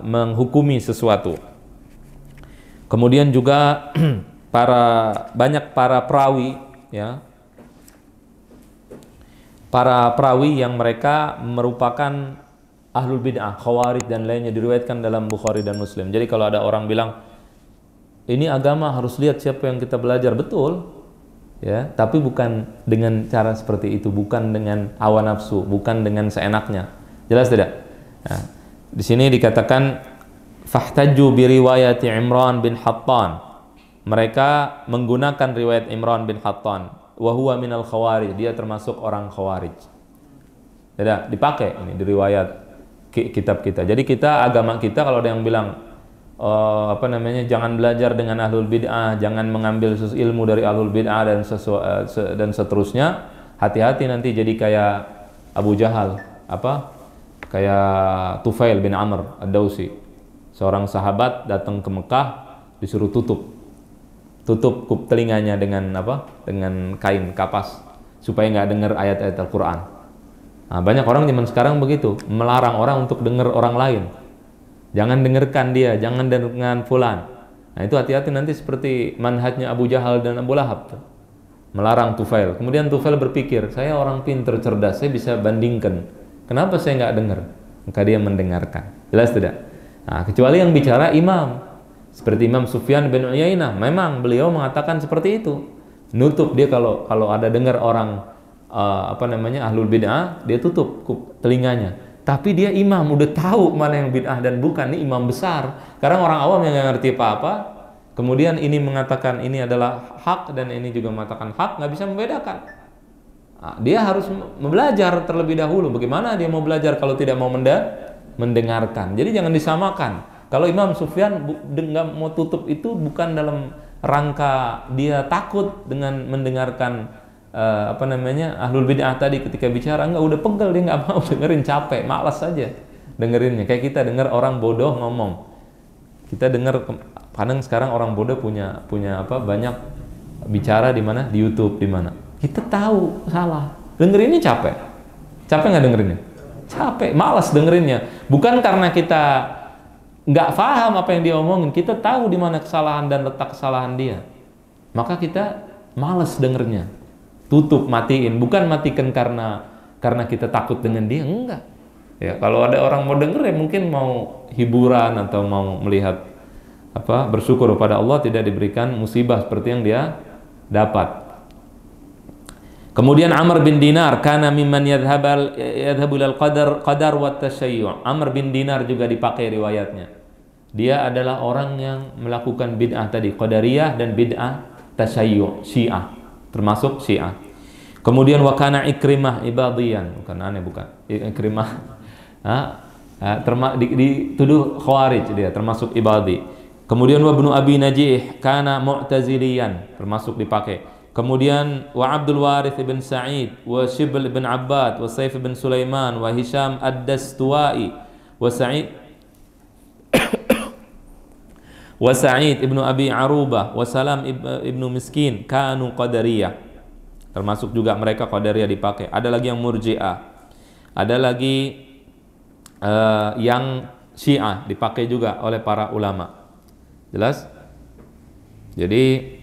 A: menghukumi sesuatu. Kemudian juga banyak para perawi, ya, para perawi yang mereka merupakan ahlul bid'ah, khawarij dan lainnya, diriwayatkan dalam Bukhari dan Muslim. Jadi kalau ada orang bilang ini agama harus lihat siapa yang kita belajar, betul, ya, tapi bukan dengan cara seperti itu, bukan dengan hawa nafsu, bukan dengan seenaknya. Jelas tidak? Nah, di sini dikatakan fahtaju bi riwayati Imran bin Hattan. Mereka menggunakan riwayat Imran bin Hattan, wa huwa minal khawarij, dia termasuk orang khawarij. Tidak dipakai ini di riwayat kitab kita. Jadi kita, agama kita, kalau ada yang bilang apa namanya, jangan belajar dengan ahlul bid'ah, jangan mengambil ilmu dari ahlul bid'ah dan seterusnya, hati-hati nanti jadi kayak Abu Jahal, kayak Tufail bin Amr ad-Dausi, seorang sahabat datang ke Mekah, disuruh tutup telinganya dengan dengan kain kapas supaya nggak dengar ayat-ayat Al-Quran. Nah, banyak orang zaman sekarang begitu, melarang orang untuk dengar orang lain. Jangan dengarkan dia, jangan dengan fulan. Nah, itu hati-hati nanti seperti manhajnya Abu Jahal dan Abu Lahab, melarang Tufail. Kemudian Tufail berpikir, saya orang pintar cerdas, saya bisa bandingkan, kenapa saya nggak dengar? Maka dia mendengarkan. Jelas tidak? Nah, kecuali yang bicara imam, seperti Imam Sufyan bin Uyainah, memang beliau mengatakan seperti itu. Nutup dia, kalau ada dengar orang ahlul bid'ah, dia tutup telinganya. Tapi dia imam, udah tahu mana yang bid'ah dan bukan, ini imam besar. Karena orang awam yang nggak ngerti apa-apa, kemudian ini mengatakan ini adalah hak dan ini juga mengatakan hak, nggak bisa membedakan. Nah, dia harus belajar terlebih dahulu. Bagaimana dia mau belajar kalau tidak mau mendengarkan? Jadi jangan disamakan. Kalau Imam Sufyan nggak mau tutup itu bukan dalam rangka dia takut dengan mendengarkan ahlul bid'ah tadi ketika bicara, enggak, udah pegel, dia nggak mau dengerin, capek, malas saja dengerinnya. Kayak kita dengar orang bodoh ngomong, kita dengar, kadang sekarang orang bodoh punya banyak bicara di mana, di YouTube, di mana kita tahu salah, dengerinnya capek nggak dengerinnya, capek, malas dengerinnya, bukan karena kita nggak paham apa yang dia omongin, kita tahu di mana kesalahan dan letak kesalahan dia, maka kita malas dengernya, tutup, matiin. Bukan matikan karena kita takut dengan dia, enggak. Ya, kalau ada orang mau denger, ya mungkin mau hiburan atau mau melihat bersyukur kepada Allah tidak diberikan musibah seperti yang dia dapat. Kemudian Amr bin Dinar, kana mimman yadhhabu ilal qadar wa tasyayyu'. Amr bin Dinar juga dipakai riwayatnya. Dia adalah orang yang melakukan bid'ah tadi, qadariyah, dan bid'ah tasyayyu', Syiah, termasuk Syiah. Kemudian wa kana Ikrimah ibadiyan, bukan aneh, bukan Ikrimah dituduh khawarij, dia termasuk ibadi. Kemudian wa ibnu Abi Najih kana mu'taziliyan, termasuk dipakai. Kemudian wa Abdul Warith bin Sa'id wa Shibl bin Abbad wa Saif bin Sulaiman wa Hisham ad-Dastuwai wa Sa'id ibnu Abi Arubah wa Salam ibnu Miskin kanu qadariyah, termasuk juga mereka qadariyah dipakai. Ada lagi yang murji'ah, ada lagi yang Syiah dipakai juga oleh para ulama. Jelas? Jadi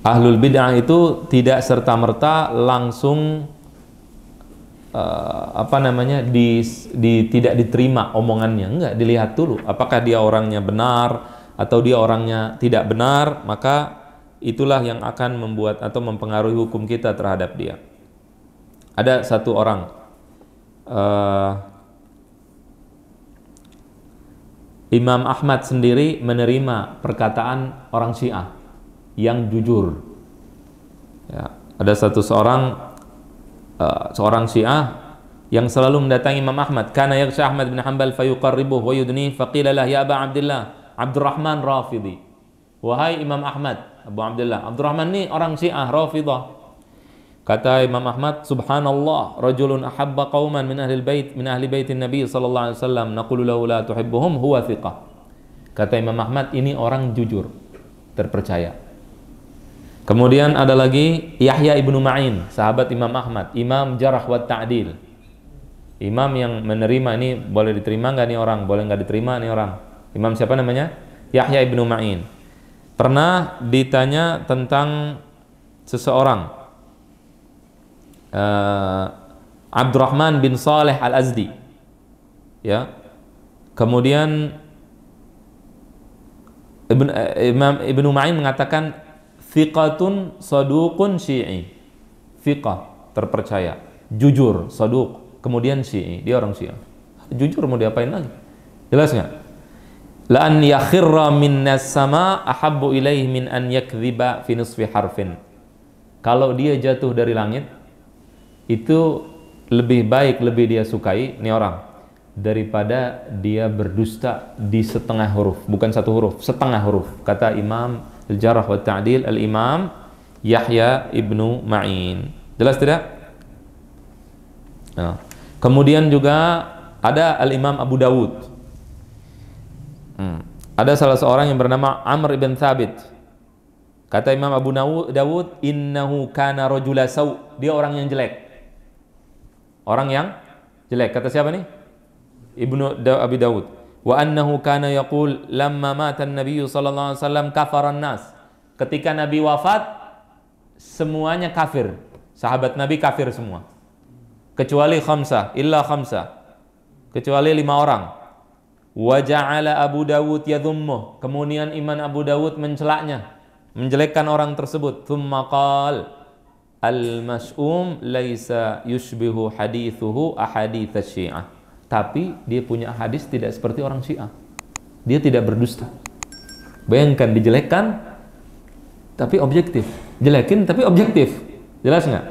A: ahlul bid'ah itu tidak serta-merta langsung tidak diterima omongannya, enggak, dilihat dulu apakah dia orangnya benar atau dia orangnya tidak benar, maka itulah yang akan membuat atau mempengaruhi hukum kita terhadap dia. Ada satu orang Imam Ahmad sendiri menerima perkataan orang Syiah yang jujur. Ya, ada seorang Syiah yang selalu mendatangi Imam Ahmad. Kana yaghsha Ahmad bin Hanbal fayuqarribuhu wa yudni faqila lah ya Aba Abdullah Abdurrahman Rafidhi wahai Imam Ahmad, Abu Abdullah, Abdurrahman ini orang Syiah Rafidhah. Kata Imam Ahmad, subhanallah, rajulun ahabba qauman min ahli baitin Nabi sallallahu alaihi wasallam, naqulu lahu la tuhibbuhum, huwa thiqah. Kata Imam Ahmad, ini orang jujur, terpercaya. Kemudian ada lagi Yahya ibnu Ma'in, sahabat Imam Ahmad, imam jarh wa ta'dil. Imam yang menerima ini, boleh diterima nggak nih orang, boleh nggak diterima nih orang. Imam siapa namanya? Yahya ibnu Ma'in. Pernah ditanya tentang seseorang, Abdurrahman bin Saleh Al-Azdi, ya. Kemudian Imam Ibnu Ma'in mengatakan thiqatun saduqun syi'i. Thiqah, terpercaya, jujur, saduq, kemudian syi'i, dia orang Syiah. Jujur mau diapain lagi? Jelas nggak? La an yakhirra minnas sama ahabbu ilaihi min an yakdziba fi nisfi harfin. Kalau dia jatuh dari langit, itu lebih baik, lebih dia sukai ini orang daripada dia berdusta di setengah huruf, bukan satu huruf, setengah huruf. Kata Imam Al-Jarh wa Ta'dil Al-Imam Yahya ibnu Ma'in. Jelas tidak? Nah. Kemudian juga ada Al-Imam Abu Dawud. Ada salah seorang yang bernama Amr ibn Thabit. Kata Imam Abu Dawud, innahu kana rajula saw. Dia orang yang jelek. Orang yang jelek. Kata siapa nih? Ibnu Abi Dawud. Wa annahu kana yaqul lamma mata an-nabiy sallallahu alaihi wasallam kafaran nas. Ketika Nabi wafat, semuanya kafir. Sahabat Nabi kafir semua. Kecuali khamsah, illa khamsah. Kecuali 5 orang. Wa ja'ala Abu Dawud yadhummuh. Kemudian Imam Abu Dawud mencelaknya, menjelekkan orang tersebut. Tsumma qala al-mas'um laisa yushbihu hadithuhu ahadits Syiah. Tapi dia punya hadis tidak seperti orang Syiah. Dia tidak berdusta. Bayangkan, dijelekkan tapi objektif. Jelekin tapi objektif. Jelas nggak?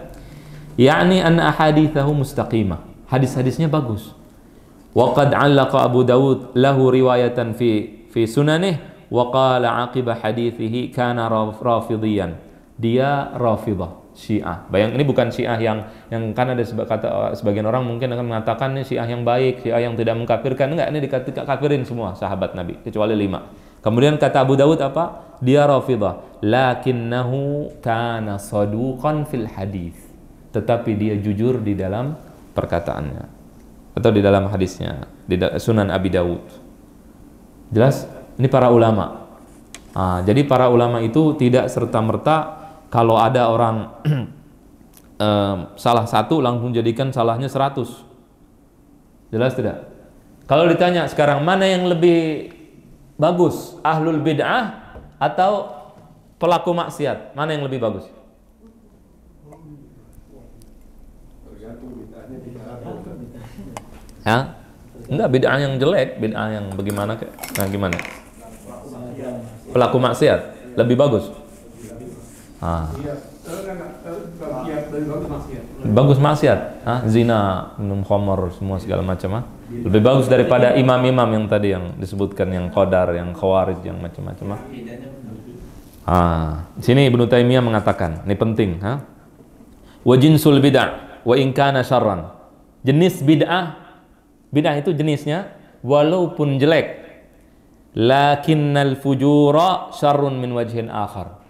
A: Yakni anna ahadithahu mustaqimah. Hadis-hadisnya bagus. Wa qad 'allaqa Abu Dawud lahu riwayatan fi sunanih wa qala 'aqiba hadithihi kana rafidhiyan. Dia Rafidhah, Syiah. Bayang, ini bukan Syiah yang kan ada sebagian orang mungkin akan mengatakan ini Syiah yang baik, Syiah yang tidak mengkafirkan. Enggak, ini dikafirin semua sahabat Nabi kecuali 5. Kemudian kata Abu Dawud apa? Dia Rafidhah, lakinnahu kana saduqan fil hadis. Tetapi dia jujur di dalam perkataannya atau di dalam hadisnya, di Sunan Abi Dawud. Jelas? Ini para ulama. Jadi para ulama itu tidak serta-merta kalau ada orang salah satu langsung jadikan salahnya 100. Jelas tidak? Kalau ditanya sekarang mana yang lebih bagus, ahlul bid'ah atau pelaku maksiat, mana yang lebih bagus? Ya? Enggak, bid'ah yang jelek, bid'ah yang bagaimana? Nah, gimana? Pelaku maksiat lebih bagus. Bagus maksiat, zina, minum khamar, semua segala macam, lebih bagus daripada imam-imam yang tadi yang disebutkan, yang qadar, yang khawarij, yang macam-macam. Sini Ibnu Taimiyah mengatakan, ini penting, wa jinsul bid'ah wa in kana syarran. Jenis bid'ah itu jenisnya walaupun jelek, lakinnal fujura syarrun min wajhin akhar.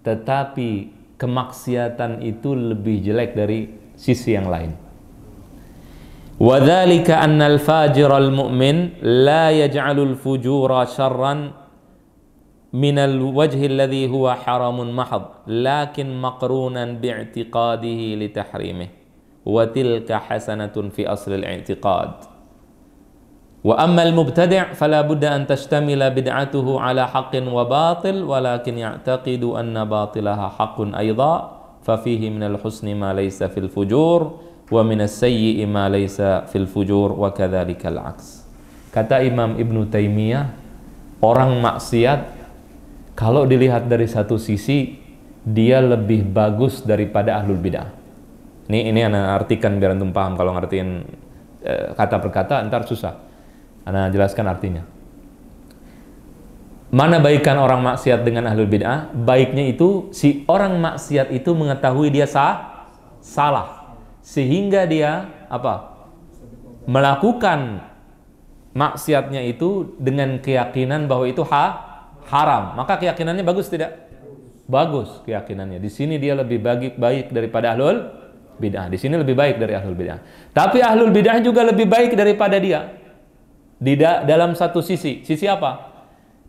A: Tetapi kemaksiatan itu lebih jelek dari sisi yang lain. Wa dzalika annal fajiral mu'min la yaj'alul fujura syarran minal wajhi alladhi huwa haramun mahad, lakin maqrunan bi'tiqadihi li tahrimihi wa tilka hasanatun fi aslil i'tiqad. Wa ammal mubtadi' fala budda an tashtamila bid'atuhu ala haqqin wa batil walakin ya'taqidu anna batilaha haqqun aidha fa fihi min al-husni ma laysa fil fujur wa min as-sayyi'i ma laysa fil fujur wa kadzalika al-'aks. Kata Imam Ibnu Taimiyah, orang maksiat kalau dilihat dari satu sisi dia lebih bagus daripada ahlul bid'ah. Ini ana artikan biar antum paham. Kalau ngertiin kata per kata entar susah. Ana jelaskan artinya. Mana baikan orang maksiat dengan ahlul bid'ah? Baiknya itu si orang maksiat itu mengetahui dia salah, sehingga dia apa? Melakukan maksiatnya itu dengan keyakinan bahwa itu haram. Maka keyakinannya bagus tidak? Bagus keyakinannya. Di sini dia lebih baik daripada ahlul bid'ah. Di sini lebih baik dari ahlul bid'ah. Tapi ahlul bid'ah juga lebih baik daripada dia. Dalam satu sisi. Sisi apa?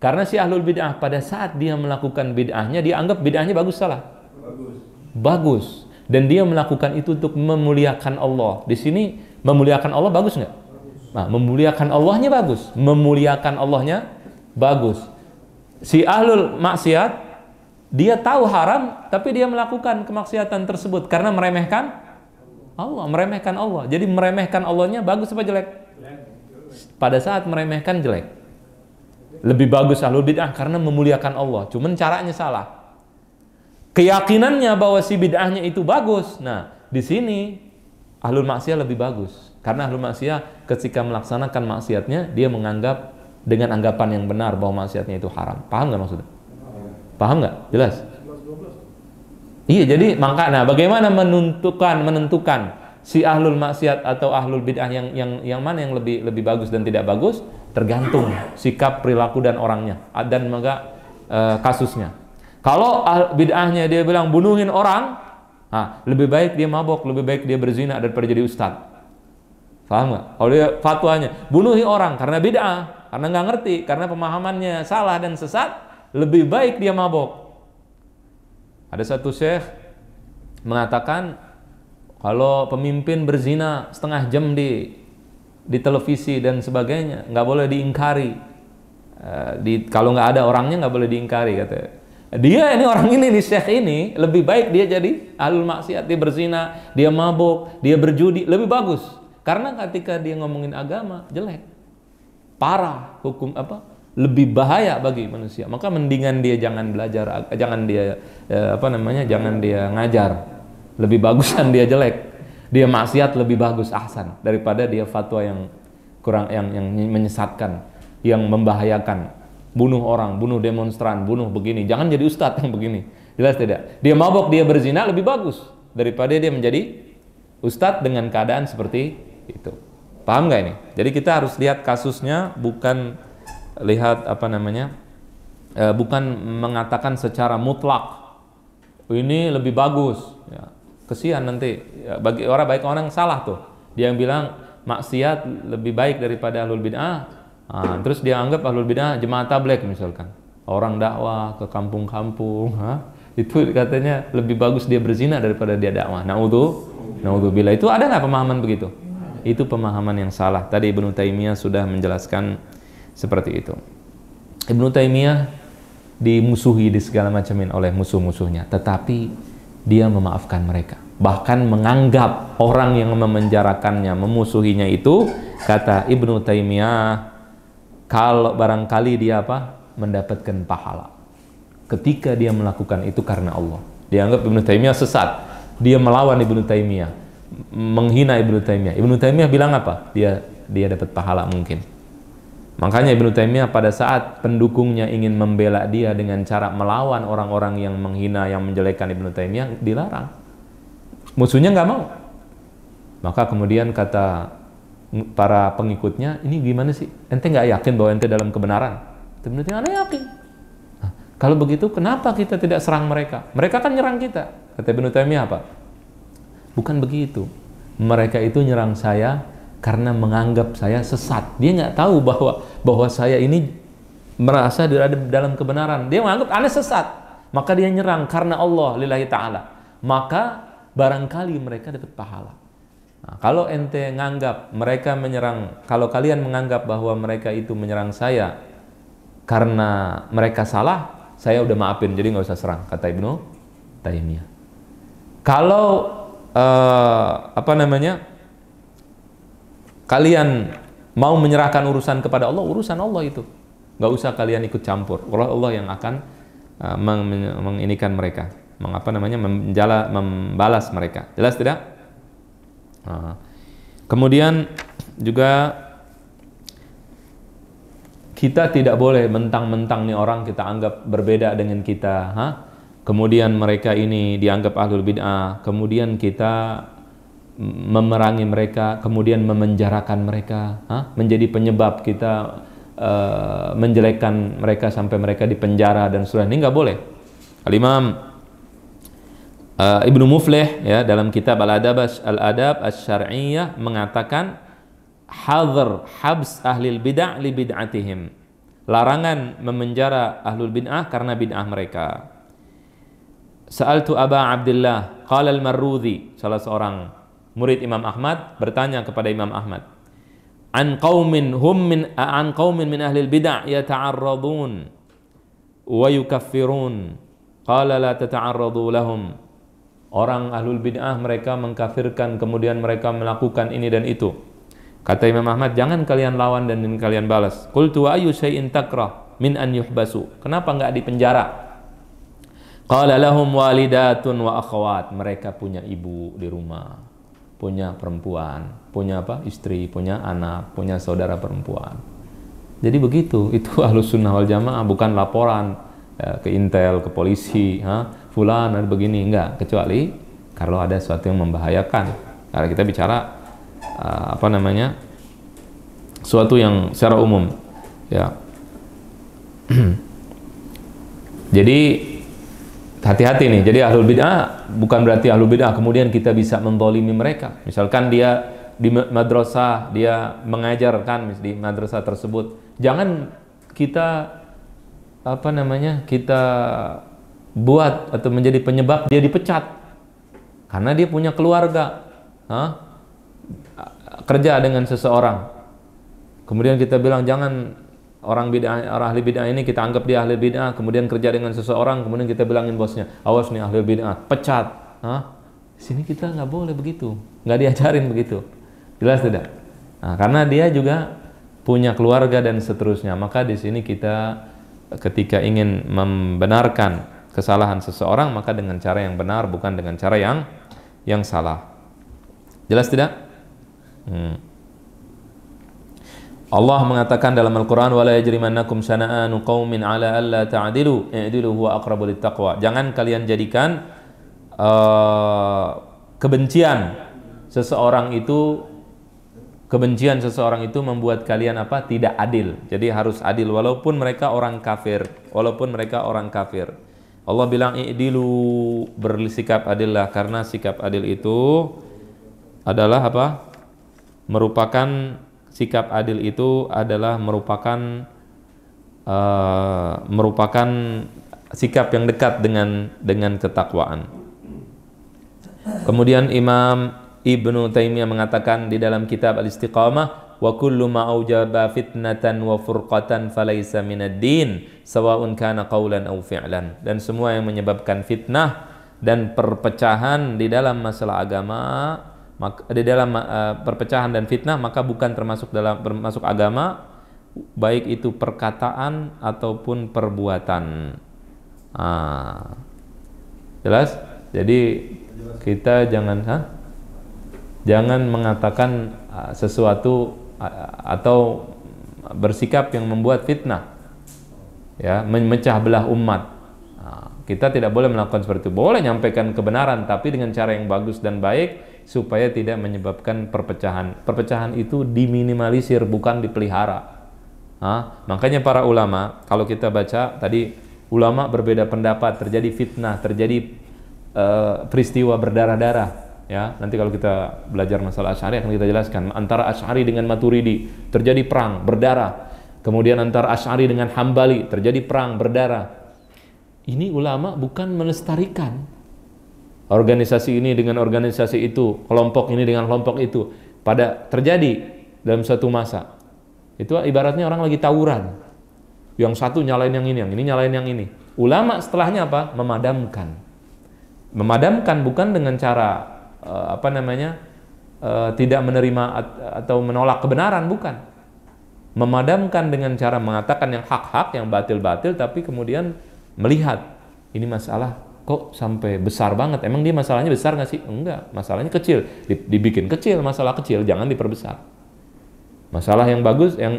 A: Karena si ahlul bid'ah pada saat dia melakukan bid'ahnya, dia anggap bid'ahnya bagus salah. Bagus. Dan dia melakukan itu untuk memuliakan Allah. Di sini memuliakan Allah bagus nggak? Nah, memuliakan Allahnya bagus. Memuliakan Allahnya bagus. Si ahlul maksiat, dia tahu haram, tapi dia melakukan kemaksiatan tersebut karena meremehkan Allah. Meremehkan Allah. Jadi meremehkan Allahnya bagus apa jelek? Pada saat meremehkan jelek. Lebih bagus ahlul bid'ah karena memuliakan Allah. Cuman caranya salah. Keyakinannya bahwa si bid'ahnya itu bagus. Nah, di sini ahlul maksiat lebih bagus. Karena ahlul maksiat ketika melaksanakan maksiatnya, dia menganggap dengan anggapan yang benar bahwa maksiatnya itu haram. Paham nggak maksudnya? Paham nggak? Jelas? Iya, jadi nah bagaimana menentukan si ahlul maksiat atau ahlul bid'ah yang mana yang lebih bagus dan tidak bagus? Tergantung sikap, perilaku dan orangnya dan juga kasusnya. Kalau bid'ahnya dia bilang bunuhin orang, lebih baik dia mabok, lebih baik dia berzina daripada jadi ustadz. Paham nggak? Kalau dia fatwanya bunuhi orang karena bid'ah, karena nggak ngerti, karena pemahamannya salah dan sesat, lebih baik dia mabok. Ada satu syekh mengatakan kalau pemimpin berzina setengah jam di televisi dan sebagainya, nggak boleh diingkari. Kalau nggak ada orangnya nggak boleh diingkari, katanya. Dia ini orang ini nih, syekh ini lebih baik dia jadi ahlul maksiat, dia berzina, dia mabuk, dia berjudi, lebih bagus. Karena ketika dia ngomongin agama jelek, parah, hukum lebih bahaya bagi manusia. Maka mendingan dia jangan belajar, jangan dia jangan dia ngajar. Lebih bagusan dia jelek. Dia maksiat lebih bagus, ahsan, daripada dia fatwa yang kurang, yang menyesatkan, yang membahayakan, bunuh orang, bunuh demonstran, bunuh begini. Jangan jadi ustadz yang begini. Jelas tidak? Dia mabok, dia berzina lebih bagus daripada dia menjadi ustadz dengan keadaan seperti itu. Paham nggak ini? Jadi kita harus lihat kasusnya, bukan lihat bukan mengatakan secara mutlak ini lebih bagus. Ya. Kesian nanti bagi orang salah tuh. Dia yang bilang maksiat lebih baik daripada ahlul bid'ah. Terus dia anggap ahlul bid'ah jemaah tabligh misalkan. Orang dakwah ke kampung-kampung, itu katanya lebih bagus dia berzina daripada dia dakwah. Naudzubillah. Itu ada nggak pemahaman begitu? Itu pemahaman yang salah. Tadi Ibnu Taimiyah sudah menjelaskan seperti itu. Ibnu Taimiyah dimusuhi di segala macamin oleh musuh-musuhnya, tetapi dia memaafkan mereka. Bahkan menganggap orang yang memenjarakannya, memusuhinya itu, kata Ibnu Taimiyah, kalau barangkali dia mendapatkan pahala ketika dia melakukan itu karena Allah. Dia anggap Ibnu Taimiyah sesat. Dia melawan Ibnu Taimiyah, menghina Ibnu Taimiyah. Ibnu Taimiyah bilang apa? Dia dapat pahala mungkin. Makanya Ibnu Taimiyah pada saat pendukungnya ingin membela dia dengan cara melawan orang-orang yang menghina, yang menjelekkan Ibnu Taimiyah, dilarang. Musuhnya nggak mau. Maka kemudian kata para pengikutnya, ini gimana sih? Ente nggak yakin bahwa ente dalam kebenaran? Ibnu Taimiyah, ane yakin. Kalau begitu, kenapa kita tidak serang mereka? Mereka kan nyerang kita. Kata Ibnu Taimiyah apa? Bukan begitu. Mereka itu nyerang saya karena menganggap saya sesat. Dia nggak tahu bahwa saya ini merasa berada dalam kebenaran. Dia menganggap aneh sesat. Maka dia nyerang karena Allah lillahi ta'ala. Maka barangkali mereka dapat pahala. Nah, kalau ente nganggap mereka menyerang, kalau kalian menganggap bahwa mereka itu menyerang saya karena mereka salah, saya udah maafin, jadi nggak usah serang, kata Ibnu Taimiyah. Kalau kalian mau menyerahkan urusan kepada Allah, urusan Allah itu. Nggak usah kalian ikut campur. Allah yang akan menginikan mereka, membalas mereka. Jelas tidak? Kemudian juga kita tidak boleh mentang-mentang nih orang kita anggap berbeda dengan kita, kemudian mereka ini dianggap ahlul bid'ah, kemudian kita memerangi mereka, kemudian memenjarakan mereka, menjadi penyebab kita menjelekkan mereka sampai mereka dipenjara dan seterusnya. Ini nggak boleh. Al-Imam Ibnu Muflih ya dalam kitab Al-Adab Asy-Syar'iyyah mengatakan hadhar habs ahlil bid'ah li bid'atihim. Larangan memenjara ahlul bid'ah karena bid'ah mereka. Sa'altu Aba Abdullah, qala al-Marruzi, salah seorang murid Imam Ahmad bertanya kepada Imam Ahmad, an qaumin min ahlil bid'ah yata'arradun wa yukaffirun. Qala la tata'arradu lahum. Orang ahlul bid'ah mereka mengkafirkan, kemudian mereka melakukan ini dan itu. Kata Imam Ahmad, jangan kalian lawan dan kalian balas. Qultu wa ayyu syai'in takrah min an yuhbasu. Kenapa enggak dipenjara? Qala lahum walidatun wa akhawat. Mereka punya ibu di rumah, punya perempuan, punya apa? Istri, punya anak, punya saudara perempuan. Jadi begitu, itu Ahlus Sunnah wal Jamaah, bukan laporan ke Intel, ke polisi, fulan ada begini, enggak, kecuali kalau ada sesuatu yang membahayakan. Kalau kita bicara suatu yang secara umum, ya. Jadi hati-hati nih. Jadi ahlul bid'ah bukan berarti ahlul bid'ah kemudian kita bisa menzalimi mereka. Misalkan dia di madrasah, dia mengajarkan di madrasah tersebut, jangan kita kita buat atau menjadi penyebab dia dipecat karena dia punya keluarga, kerja dengan seseorang, kemudian kita bilang jangan orang ahli bid'ah ini kita anggap dia ahli bid'ah, kemudian kerja dengan seseorang, kemudian kita bilangin bosnya, awas nih ahli bid'ah, pecat. Sini kita nggak boleh begitu, nggak diajarin begitu, jelas tidak? Nah, karena dia juga punya keluarga dan seterusnya, maka di sini kita ketika ingin membenarkan kesalahan seseorang maka dengan cara yang benar, bukan dengan cara yang salah. Jelas tidak? Allah mengatakan dalam Al-Quran, wala yajrimannakum shana'anu qaumin ala alla ta'dilu i'dilu huwa aqrabu littaqwa. Jangan kalian jadikan kebencian seseorang itu membuat kalian tidak adil. Jadi harus adil walaupun mereka orang kafir, Allah bilang i'dilu, bersikap adillah, karena sikap adil itu adalah sikap adil itu adalah merupakan sikap yang dekat dengan ketakwaan. Kemudian Imam Ibnu Taimiyah mengatakan di dalam kitab Al-Istiqamah, wa kullu ma aujaba fitnatan wa furqatan falaysa minad din sawa'un kana qawlan aw fi'lan. Dan semua yang menyebabkan fitnah dan perpecahan di dalam masalah agama, perpecahan dan fitnah maka bukan termasuk agama, baik itu perkataan ataupun perbuatan. Jelas? Jadi kita jangan mengatakan sesuatu atau bersikap yang membuat fitnah, ya, memecah belah umat. Kita tidak boleh melakukan seperti itu. Boleh nyampaikan kebenaran tapi dengan cara yang bagus dan baik supaya tidak menyebabkan perpecahan. Perpecahan itu diminimalisir, bukan dipelihara. Makanya para ulama, kalau kita baca tadi, ulama berbeda pendapat, terjadi fitnah, terjadi peristiwa berdarah-darah. Ya, nanti kalau kita belajar masalah Asy'ari akan kita jelaskan, antara Asy'ari dengan Maturidi terjadi perang berdarah. Kemudian antara Asy'ari dengan Hambali terjadi perang berdarah. Ini ulama bukan melestarikan organisasi ini dengan organisasi itu, kelompok ini dengan kelompok itu. Pada terjadi dalam suatu masa. Itu ibaratnya orang lagi tawuran. Yang satu nyalain yang ini nyalain yang ini. Ulama setelahnya apa? Memadamkan. Memadamkan bukan dengan cara tidak menerima atau menolak kebenaran, bukan. Memadamkan dengan cara mengatakan yang hak-hak, yang batil-batil, tapi kemudian melihat ini masalah kok sampai besar banget. Emang dia masalahnya besar nggak sih? Enggak, masalahnya kecil. Dibikin kecil, masalah kecil, jangan diperbesar. Masalah yang bagus, yang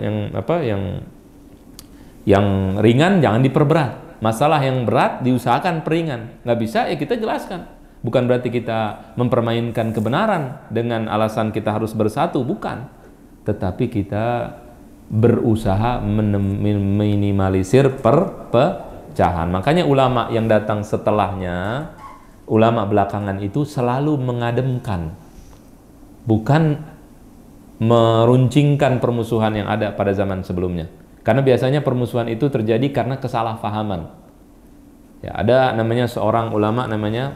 A: Yang ringan jangan diperberat. Masalah yang berat diusahakan peringan. Nggak bisa ya kita jelaskan. Bukan berarti kita mempermainkan kebenaran dengan alasan kita harus bersatu, bukan. Tetapi kita berusaha meminimalisir perpecahan. Makanya ulama yang datang setelahnya, ulama belakangan itu selalu mengademkan, bukan meruncingkan permusuhan yang ada pada zaman sebelumnya. Karena biasanya permusuhan itu terjadi karena kesalahpahaman. Ya, ada namanya seorang ulama namanya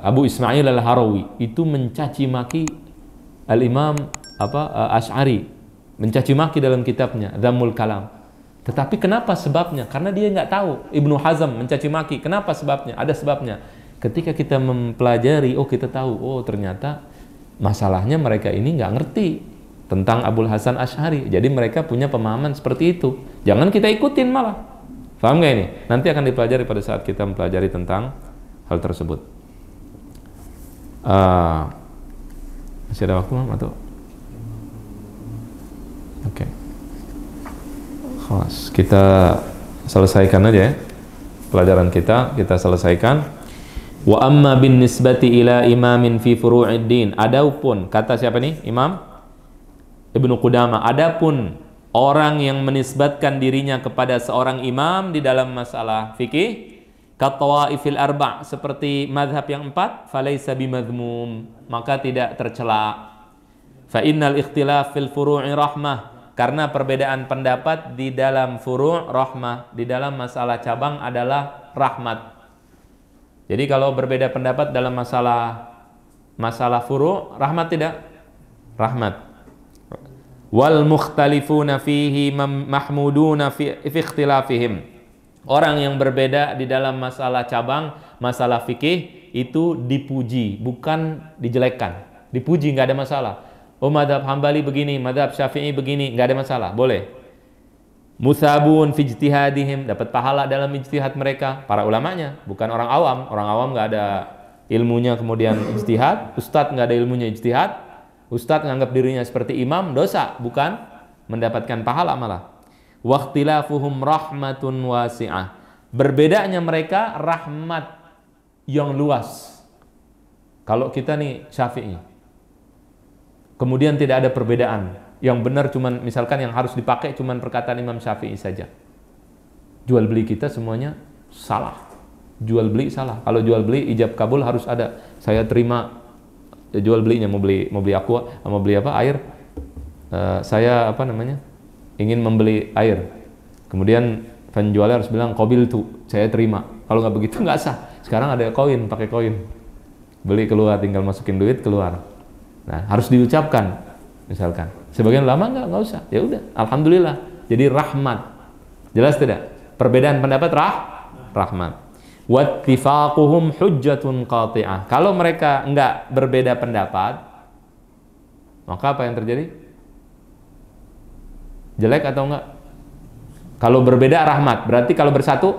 A: Abu Ismail Al-Harawi, itu mencaci maki Al-Imam Asy'ari, mencaci maki dalam kitabnya Dhammul Kalam. Tetapi kenapa sebabnya? Karena dia nggak tahu. Ibnu Hazm mencaci maki. Kenapa sebabnya? Ada sebabnya. Ketika kita mempelajari, oh kita tahu, oh ternyata masalahnya mereka ini nggak ngerti tentang Abul Hasan Asy'ari. Jadi mereka punya pemahaman seperti itu. Jangan kita ikutin malah. Paham nggak ini? Nanti akan dipelajari pada saat kita mempelajari tentang hal tersebut. Masih ada waktu atau? Oke. Kita selesaikan aja ya pelajaran kita selesaikan. Wa amma bin nisbati ila imamin fi furu'id din. Adapun kata siapa nih? Imam Ibnu Qudamah, adapun orang yang menisbatkan dirinya kepada seorang imam di dalam masalah fikih, katwaifil arba', seperti mazhab yang 4, falaisa bimadhmum, maka tidak tercela. Fa innal ikhtilaf fil furu'i rahmah, karena perbedaan pendapat di dalam furu' rahmah, di dalam masalah cabang adalah rahmat. Jadi kalau berbeda pendapat dalam masalah furu' rahmat tidak? Rahmat. Wal mukhtalifuna fihi mahmuduna fi ikhtilafihim. Orang yang berbeda di dalam masalah cabang, masalah fikih itu dipuji, bukan dijelekkan. Dipuji, nggak ada masalah. Oh, madhab Hambali begini, madhab Syafi'i begini, nggak ada masalah, boleh. Musabun fi ijtihadihim, dapat pahala dalam ijtihad mereka, para ulamanya, bukan orang awam. Orang awam nggak ada ilmunya kemudian ijtihad, ustadz nggak ada ilmunya ijtihad, ustadz nganggap dirinya seperti imam, dosa, bukan mendapatkan pahala malah. Waqtilafuhum rahmatun wasi'ah, berbedanya mereka rahmat yang luas. Kalau kita nih Syafi'i, kemudian tidak ada perbedaan, yang benar cuman misalkan yang harus dipakai cuman perkataan Imam Syafi'i saja, jual beli kita semuanya salah, jual beli salah. Kalau jual beli ijab kabul harus ada, saya terima jual belinya, mau beli aqua, mau beli apa, air, saya ingin membeli air, kemudian penjualnya harus bilang qabil tu, saya terima. Kalau nggak begitu nggak sah. Sekarang ada koin, pakai koin, beli keluar, tinggal masukin duit keluar. Nah, harus diucapkan misalkan. Sebagian lama nggak usah, ya udah, alhamdulillah. Jadi rahmat. Jelas tidak? Perbedaan pendapat rahmat. Wattifaquhum hujjatun qati'ah. Kalau mereka enggak berbeda pendapat, maka apa yang terjadi? Jelek atau enggak? Kalau berbeda rahmat, berarti kalau bersatu,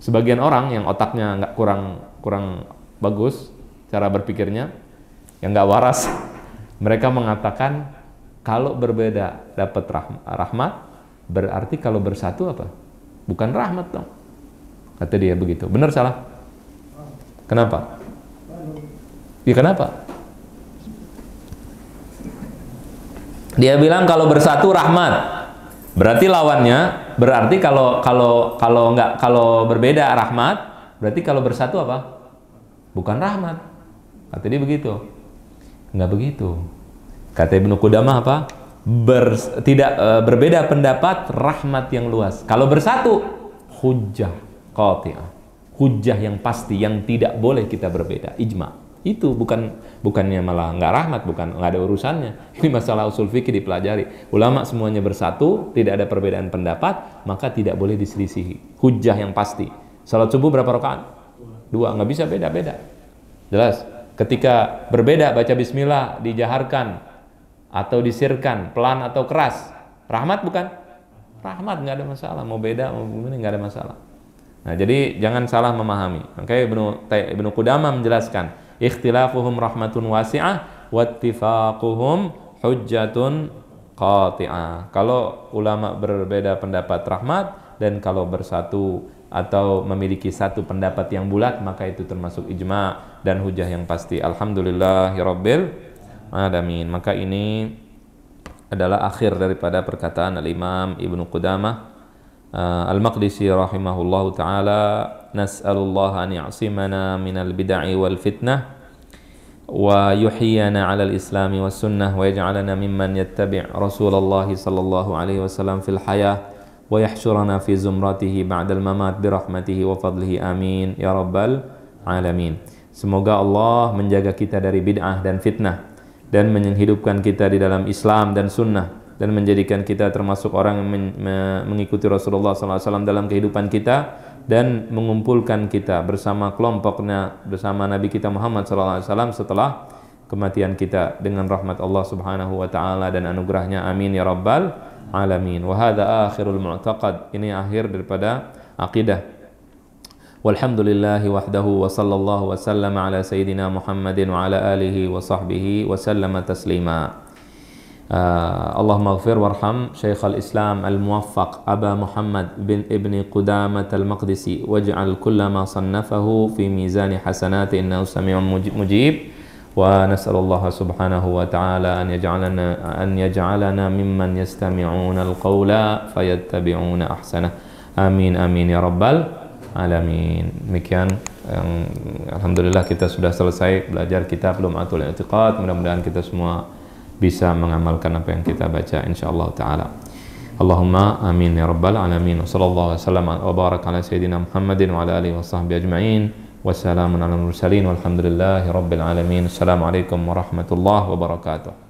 A: sebagian orang yang otaknya enggak kurang bagus cara berpikirnya, yang enggak waras, mereka mengatakan kalau berbeda dapat rahmat, berarti kalau bersatu apa? Bukan rahmat dong. Kata dia begitu. Benar salah? Kenapa? Ya kenapa? Dia bilang kalau bersatu rahmat. Berarti lawannya, berarti kalau berbeda rahmat, berarti kalau bersatu apa? Bukan rahmat. Kata dia begitu. Enggak begitu. Kata Ibnu Qudamah apa? Berbeda pendapat rahmat yang luas. Kalau bersatu hujjah qati'ah, hujjah yang pasti, yang tidak boleh kita berbeda, ijma. Itu bukannya malah nggak rahmat, bukan nggak ada urusannya. Ini masalah usul fikih dipelajari. Ulama semuanya bersatu, tidak ada perbedaan pendapat, maka tidak boleh diselisihi. Hujjah yang pasti. Salat subuh berapa rakaat? 2, nggak bisa beda-beda. Jelas. Ketika berbeda baca bismillah dijaharkan atau disirkan, pelan atau keras, rahmat bukan? Rahmat, nggak ada masalah. Mau beda mau begini nggak ada masalah. Nah, jadi jangan salah memahami. Makanya Ibnu Qudamah menjelaskan, ikhtilafuhum rahmatun wasi'ah wattifaquhum hujjatun qati'ah. Kalau ulama berbeda pendapat rahmat, dan kalau bersatu atau memiliki satu pendapat yang bulat, maka itu termasuk ijma' dan hujah yang pasti. Alhamdulillahirabbil alamin. Maka ini adalah akhir daripada perkataan Al-Imam Ibnu Qudamah Al-Maqdisi rahimahullahu ta'ala. Nas'alullah an ya'simana minal bid'ah wal fitnah wa yuhyiyana 'alal islami was sunnah wa yaj'alana mimman yattabi' Rasulullah sallallahu alaihi wasallam fil hayah wa yahsyurana fi zumratihi ba'dal mamat bi rahmatihi wa fadlihi amin ya rabbal alamin. Semoga Allah menjaga kita dari bid'ah dan fitnah dan menghidupkan kita di dalam Islam dan sunnah, dan menjadikan kita termasuk orang yang mengikuti Rasulullah SAW dalam kehidupan kita, dan mengumpulkan kita bersama kelompoknya, bersama Nabi kita Muhammad SAW setelah kematian kita dengan rahmat Allah Subhanahu wa taala dan anugerahnya, amin ya rabbal alamin. Wa hadza akhirul mu'taqad, ini akhir daripada akidah. Walhamdulillahi wahdahu wa sallallahu wa sallama ala sayyidina Muhammadin wa ala alihi wa sahbihi wa sallama taslima. Allahumma ighfir warham Syekh al-Islam al-Muwaffaq Aba Muhammad bin Ibni Qudamah al-Maqdisi waj'al kulla ma sannafahu fi mizani hasanati innahu sami'un mujib. Wa nas'alullah subhanahu wa ta'ala an yaj'alana mimman yastami'una al-qawla fayattabi'una ahsanah. Amin amin ya rabbal alamin. Demikian alhamdulillah kita sudah selesai belajar kitab Lum'atul I'tiqad. Mudah-mudahan kita semua bisa mengamalkan apa yang kita baca insyaallah taala. Allahumma amin ya rabbal alamin. Wassallallahu wasallam wa baraka ala sayyidina Muhammadin wa ala alihi washabbihi ajma'in. Wassalamun ala mursalin walhamdulillahi rabbil alamin. Assalamualaikum warahmatullahi wabarakatuh.